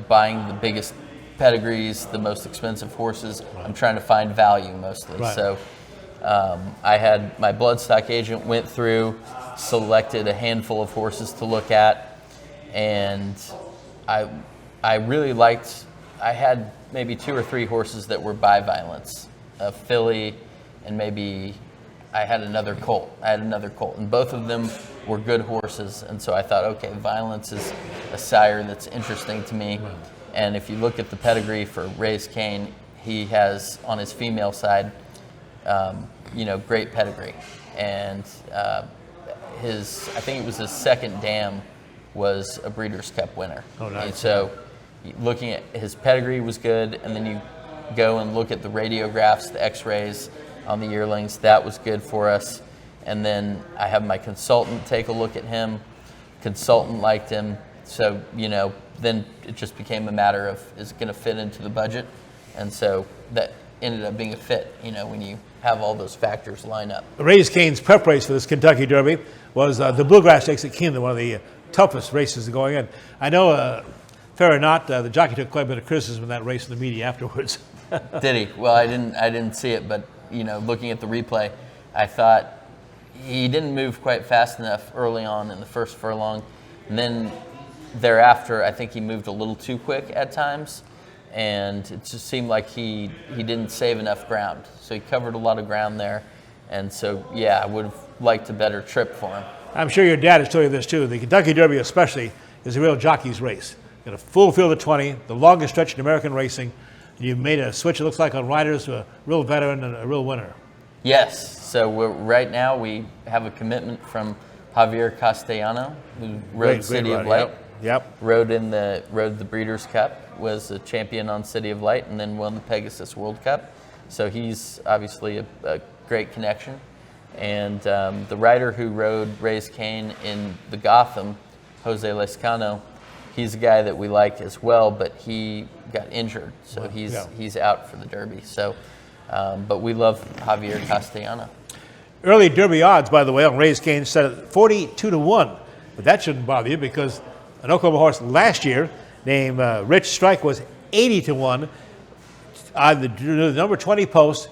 buying the biggest pedigrees, the most expensive horses. Right. I'm trying to find value mostly. Right. So I had my bloodstock agent went through, selected a handful of horses to look at, and I really liked. I had maybe 2 or 3 horses that were bivalents, a filly, and maybe I had another colt. And both of them were good horses. And so I thought, okay, Violence is a sire that's interesting to me. Right. And if you look at the pedigree for Raised Cain, he has on his female side, great pedigree. And I think it was his second dam was a Breeders' Cup winner. Oh, nice. And so looking at his pedigree was good, and then you go and look at the radiographs, the x-rays on the yearlings, that was good for us. And then I have my consultant take a look at him. Consultant liked him. So, then it just became a matter of, is it going to fit into the budget? And so that ended up being a fit, when you have all those factors line up. Raised Cain's prep race for this Kentucky Derby was the Bluegrass Stakes at Keeneland, one of the toughest races going in. I know, fair or not, the jockey took quite a bit of criticism in that race in the media afterwards. Did he? Well, I didn't see it, but looking at the replay, I thought he didn't move quite fast enough early on in the first furlong, and then thereafter, I think he moved a little too quick at times, and it just seemed like he didn't save enough ground. So he covered a lot of ground there, and so I would have liked a better trip for him. I'm sure your dad has told you this too. The Kentucky Derby especially is a real jockey's race. Got a full field of 20, the longest stretch in American racing. You made a switch, it looks like, on riders to a real veteran and a real winner. Yes. So right now we have a commitment from Javier Castellano, who rode City of Light. Yep. Rode the Breeders' Cup, was a champion on City of Light, and then won the Pegasus World Cup. So he's obviously a great connection. And the rider who rode Raised Cain in the Gotham, Jose Lescano, he's a guy that we like as well, but he got injured, so he's out for the Derby. So, but we love Javier Castellano. Early Derby odds, by the way, on Raised Cain set at 42-1, but that shouldn't bother you because an Oklahoma horse last year named Rich Strike was 80-1 on the number 20 post,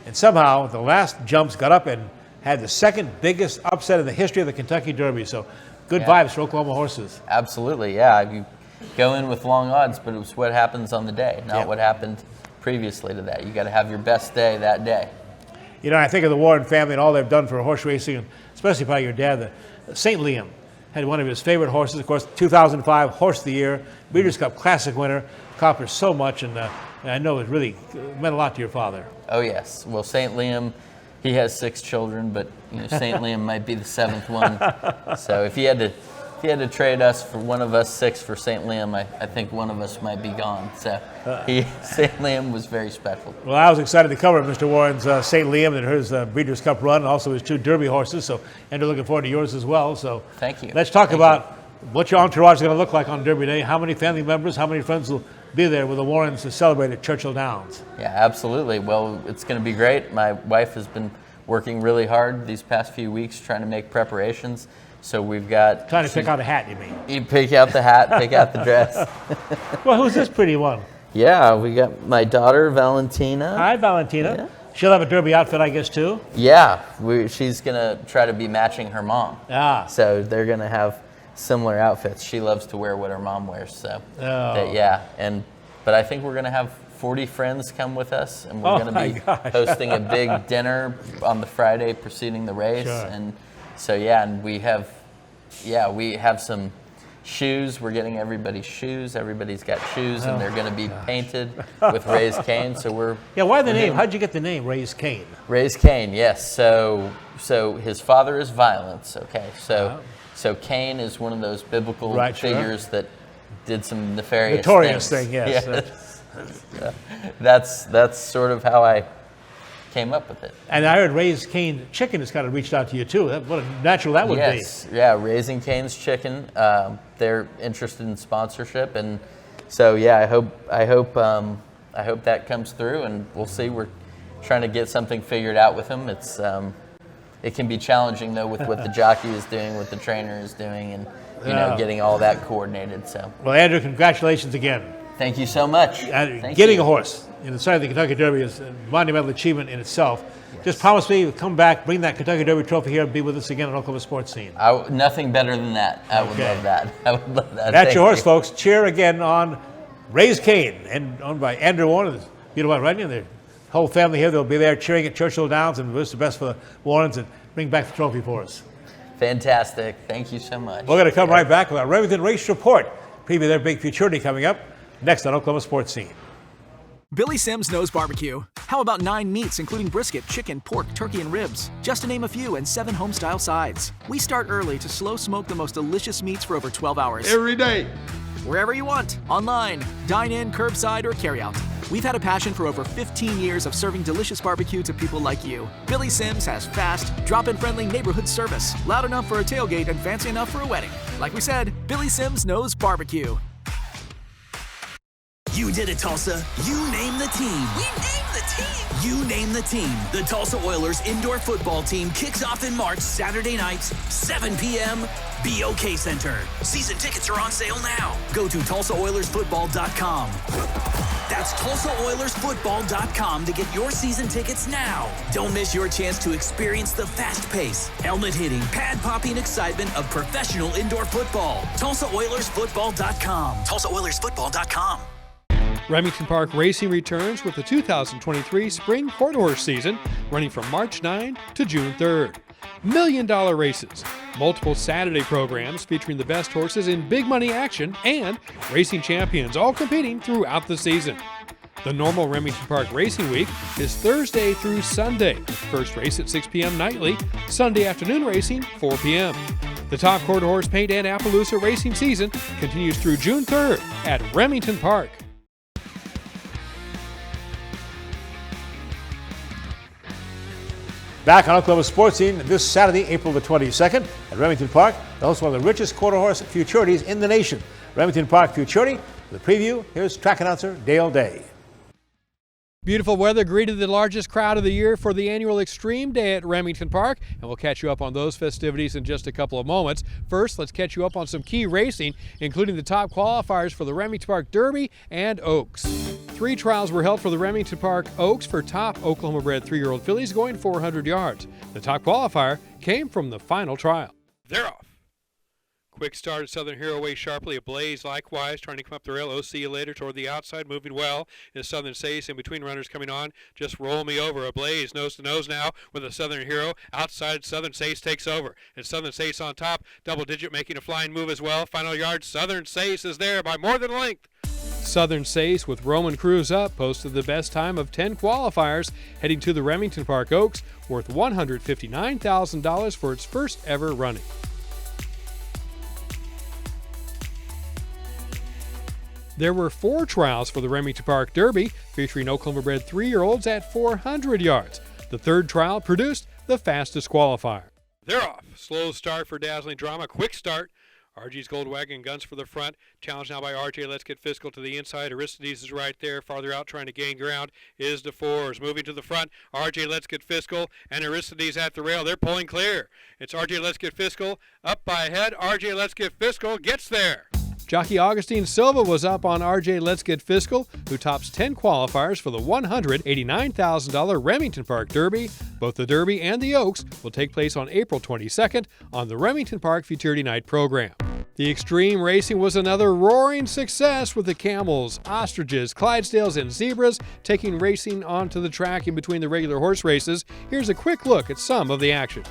and somehow the last jumps got up and had the second biggest upset in the history of the Kentucky Derby. So good vibes for Oklahoma horses. Absolutely, you go in with long odds, but it was what happens on the day, not what happened previously to that. You got to have your best day that day. I think of the Warren family and all they've done for horse racing, and especially probably your dad. St. Liam had one of his favorite horses, of course, 2005 Horse of the Year, Breeders' Cup Classic winner, accomplished so much, and I know it really meant a lot to your father. Oh, yes. Well, St. Liam, he has 6 children, but St. Liam might be the 7th one. So if he had to trade us for one of us 6 for St. Liam, I think one of us might be gone. So St. Liam was very special. Well, I was excited to cover Mr. Warren's St. Liam and his Breeders' Cup run, and also his 2 Derby horses. So, and we're looking forward to yours as well. So thank you. Let's talk about what your entourage is going to look like on Derby Day. How many family members, how many friends will be there with the Warrens to celebrate at Churchill Downs? Yeah, absolutely. Well, it's going to be great. My wife has been working really hard these past few weeks trying to make preparations. So we've got... Trying to pick out a hat, you mean? You pick out the hat, pick out the dress. Well, who's this pretty one? Yeah, we got my daughter, Valentina. Hi, Valentina. Yeah. She'll have a Derby outfit, I guess, too? Yeah, she's going to try to be matching her mom. Ah. So they're going to have similar outfits. She loves to wear what her mom wears. So, but I think we're going to have 40 friends come with us, and we're going to be hosting a big dinner on the Friday preceding the race. Sure. And so, and we have some shoes. We're getting everybody's shoes. Everybody's got shoes, and they're going to be painted with Raised Cain. So we're... Yeah, why the name? How'd you get the name Raised Cain? Raised Cain, yes. So his father is Violence, okay? So Cain is one of those biblical figures that did some nefarious Notorious things. thing, yes. That's sort of how I came up with it. And I heard Raised Cain Chicken has kind of reached out to you too. What a natural that would be. Yeah, Raising Cane's Chicken. They're interested in sponsorship, and so yeah, I hope that comes through, and we'll see. We're trying to get something figured out with them. It can be challenging though with what the jockey is doing, what the trainer is doing, and getting all that coordinated. So well, Andrew, congratulations again. Thank you so much. Getting a horse inside the Kentucky Derby is a monumental achievement in itself. Yes. Just promise me you'll come back, bring that Kentucky Derby trophy here, and be with us again on Oklahoma Sportscene. Nothing better than that. I would love that. I would love that. That's your horse, folks. Cheer again on Raised Cain, and owned by Andrew Warren and beautiful Runyon. Their whole family here. They'll be there cheering at Churchill Downs and wish the best for the Warrens and bring back the trophy for us. Fantastic. Thank you so much. We're going to come right back with our Remington Race Report. Preview their big futurity coming up next on Oklahoma Sportscene. Billy Sims knows barbecue. How about 9 meats, including brisket, chicken, pork, turkey, and ribs? Just to name a few, and 7 home-style sides. We start early to slow smoke the most delicious meats for over 12 hours. Every day. Wherever you want, online, dine-in, curbside, or carry-out. We've had a passion for over 15 years of serving delicious barbecue to people like you. Billy Sims has fast, drop-in friendly neighborhood service, loud enough for a tailgate and fancy enough for a wedding. Like we said, Billy Sims knows barbecue. You did it, Tulsa. You name the team. We name the team. You name the team. The Tulsa Oilers indoor football team kicks off in March, Saturday nights, 7 p.m., BOK Center. Season tickets are on sale now. Go to TulsaOilersFootball.com. That's TulsaOilersFootball.com to get your season tickets now. Don't miss your chance to experience the fast pace, helmet hitting, pad popping excitement of professional indoor football. TulsaOilersFootball.com. TulsaOilersFootball.com. Remington Park Racing returns with the 2023 Spring Quarter Horse season, running from March 9 to June 3rd. $1 million races, multiple Saturday programs featuring the best horses in big money action, and racing champions all competing throughout the season. The normal Remington Park Racing Week is Thursday through Sunday. First race at 6 p.m. nightly, Sunday afternoon racing 4 p.m. The top quarter horse paint and Appaloosa racing season continues through June 3rd at Remington Park. Back on Oklahoma Sportscene this Saturday, April the 22nd at Remington Park. Also one of the richest quarter horse futurities in the nation. Remington Park Futurity. For the preview, here's track announcer Dale Day. Beautiful weather greeted the largest crowd of the year for the annual Extreme Day at Remington Park, and we'll catch you up on those festivities in just a couple of moments. First, let's catch you up on some key racing, including the top qualifiers for the Remington Park Derby and Oaks. 3 trials were held for the Remington Park Oaks for top Oklahoma-bred 3-year-old fillies going 400 yards. The top qualifier came from the final trial. They're off. Quick start at Southern Hero away sharply. Ablaze likewise trying to come up the rail. Oh, see you later toward the outside, moving well. Is Southern Sace in between runners coming on. Just roll me over. Ablaze nose to nose now with a Southern Hero. Outside Southern Sace takes over. And Southern Sace on top. Double digit making a flying move as well. Final yard. Southern Sace is there by more than a length. Southern Sace with Roman Cruz up posted the best time of 10 qualifiers heading to the Remington Park Oaks, worth $159,000 for its first ever running. There were 4 trials for the Remington Park Derby, featuring Oklahoma-bred 3-year-olds at 400 yards. The 3rd trial produced the fastest qualifier. They're off. Slow start for Dazzling Drama. Quick start. RG's Gold Wagon guns for the front. Challenged now by RJ. Let's get Fiscal to the inside. Aristides is right there. Farther out trying to gain ground is DeForest. Moving to the front. RJ Let's Get Fiscal and Aristides at the rail. They're pulling clear. It's RJ Let's Get Fiscal up by head. RJ Let's Get Fiscal gets there. Jockey Augustine Silva was up on RJ Let's Get Fiscal, who tops 10 qualifiers for the $189,000 Remington Park Derby. Both the Derby and the Oaks will take place on April 22nd on the Remington Park Futurity Night program. The Extreme Racing was another roaring success with the camels, ostriches, Clydesdales, and zebras taking racing onto the track in between the regular horse races. Here's a quick look at some of the action.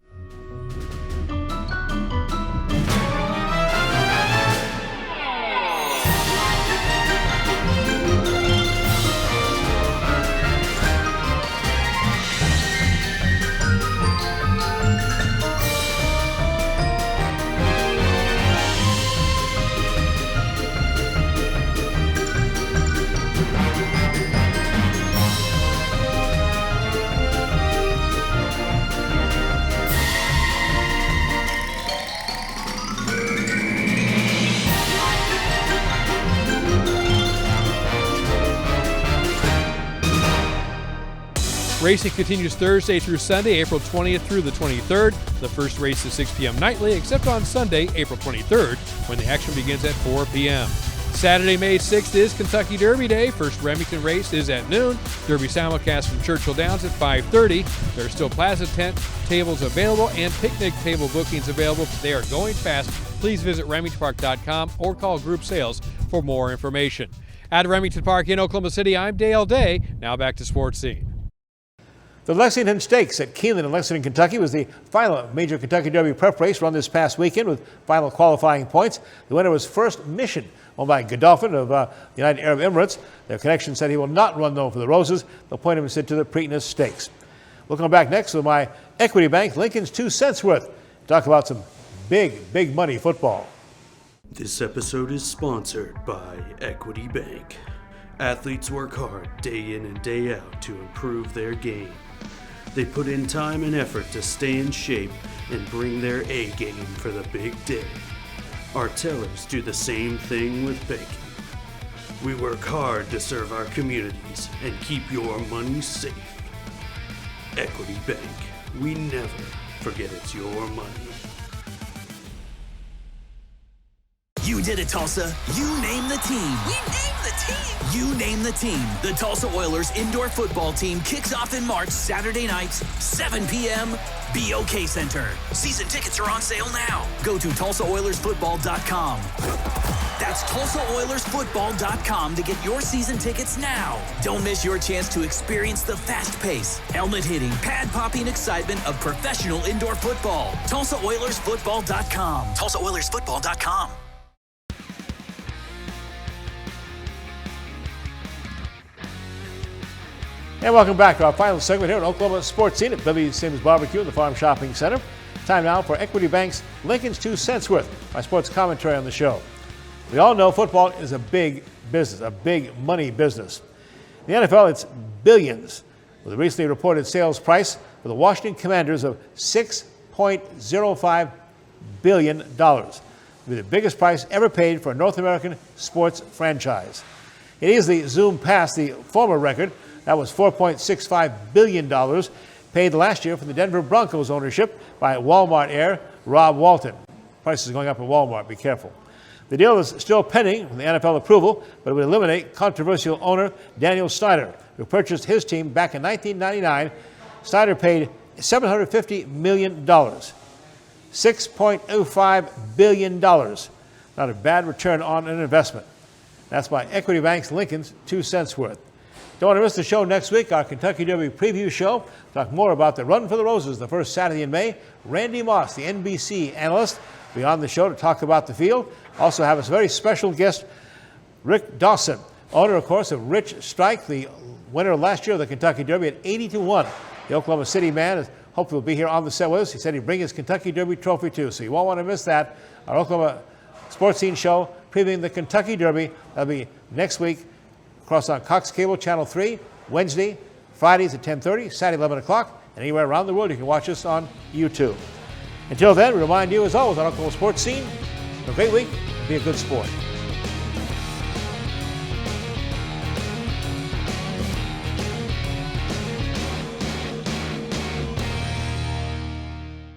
Racing continues Thursday through Sunday, April 20th through the 23rd. The first race is 6 p.m. nightly, except on Sunday, April 23rd, when the action begins at 4 p.m. Saturday, May 6th is Kentucky Derby Day. First Remington race is at noon. Derby simulcast from Churchill Downs at 5:30. There are still plaza tent tables available and picnic table bookings available. They are going fast. Please visit RemingtonPark.com or call Group Sales for more information. At Remington Park in Oklahoma City, I'm Dale Day. Now back to Sports Scene. The Lexington Stakes at Cain in Lexington, Kentucky was the final major Kentucky Derby prep race run this past weekend with final qualifying points. The winner was First Mission, owned by Godolphin of the United Arab Emirates. Their connection said he will not run though for the Roses. They'll point him instead to the Preakness Stakes. We'll come back next with my Equity Bank Lincoln's 2 cents worth. Talk about some big money football. This episode is sponsored by Equity Bank. Athletes work hard day in and day out to improve their game. They put in time and effort to stay in shape and bring their A game for the big day. Our tellers do the same thing with banking. We work hard to serve our communities and keep your money safe. Equity Bank. We never forget it's your money. You did it, Tulsa. You name the team. We name the team. You name the team. The Tulsa Oilers indoor football team kicks off in March, Saturday nights, 7 p.m., BOK Center. Season tickets are on sale now. Go to TulsaOilersFootball.com. That's TulsaOilersFootball.com to get your season tickets now. Don't miss your chance to experience the fast pace, helmet hitting, pad popping excitement of professional indoor football. TulsaOilersFootball.com. TulsaOilersFootball.com. And welcome back to our final segment here at Oklahoma Sports Scene at Billy Sims Barbecue in the Farm Shopping Center. Time now for Equity Bank's Lincoln's 2 cents worth, my sports commentary on the show. We all know football is a big business, a big money business. In the NFL, it's billions, with a recently reported sales price for the Washington Commanders of $6.05 billion. It'll be the biggest price ever paid for a North American sports franchise. It easily zoomed past the former record. That was $4.65 billion paid last year for the Denver Broncos ownership by Walmart heir Rob Walton. Prices going up at Walmart, be careful. The deal is still pending from the NFL approval, but it would eliminate controversial owner Daniel Snyder, who purchased his team back in 1999. Snyder paid $750 million. $6.05 billion. Not a bad return on an investment. That's my Equity Bank's Lincoln's 2 cents worth. Don't want to miss the show next week, our Kentucky Derby preview show. Talk more about the Run for the Roses the first Saturday in May. Randy Moss, the NBC analyst, will be on the show to talk about the field. Also have a very special guest, Rick Dawson, owner, of course, of Rich Strike, the winner last year of the Kentucky Derby at 80-1. The Oklahoma City man is hopefully will be here on the set with us. He said he'd bring his Kentucky Derby trophy too, so you won't want to miss that. Our Oklahoma Sports Scene show previewing the Kentucky Derby. That'll be next week. Across on Cox Cable Channel 3, Wednesday, Fridays at 10:30, Saturday 11 o'clock, and anywhere around the world you can watch us on YouTube. Until then, we remind you as always on Oklahoma Sports Scene, have a great week, be a good sport.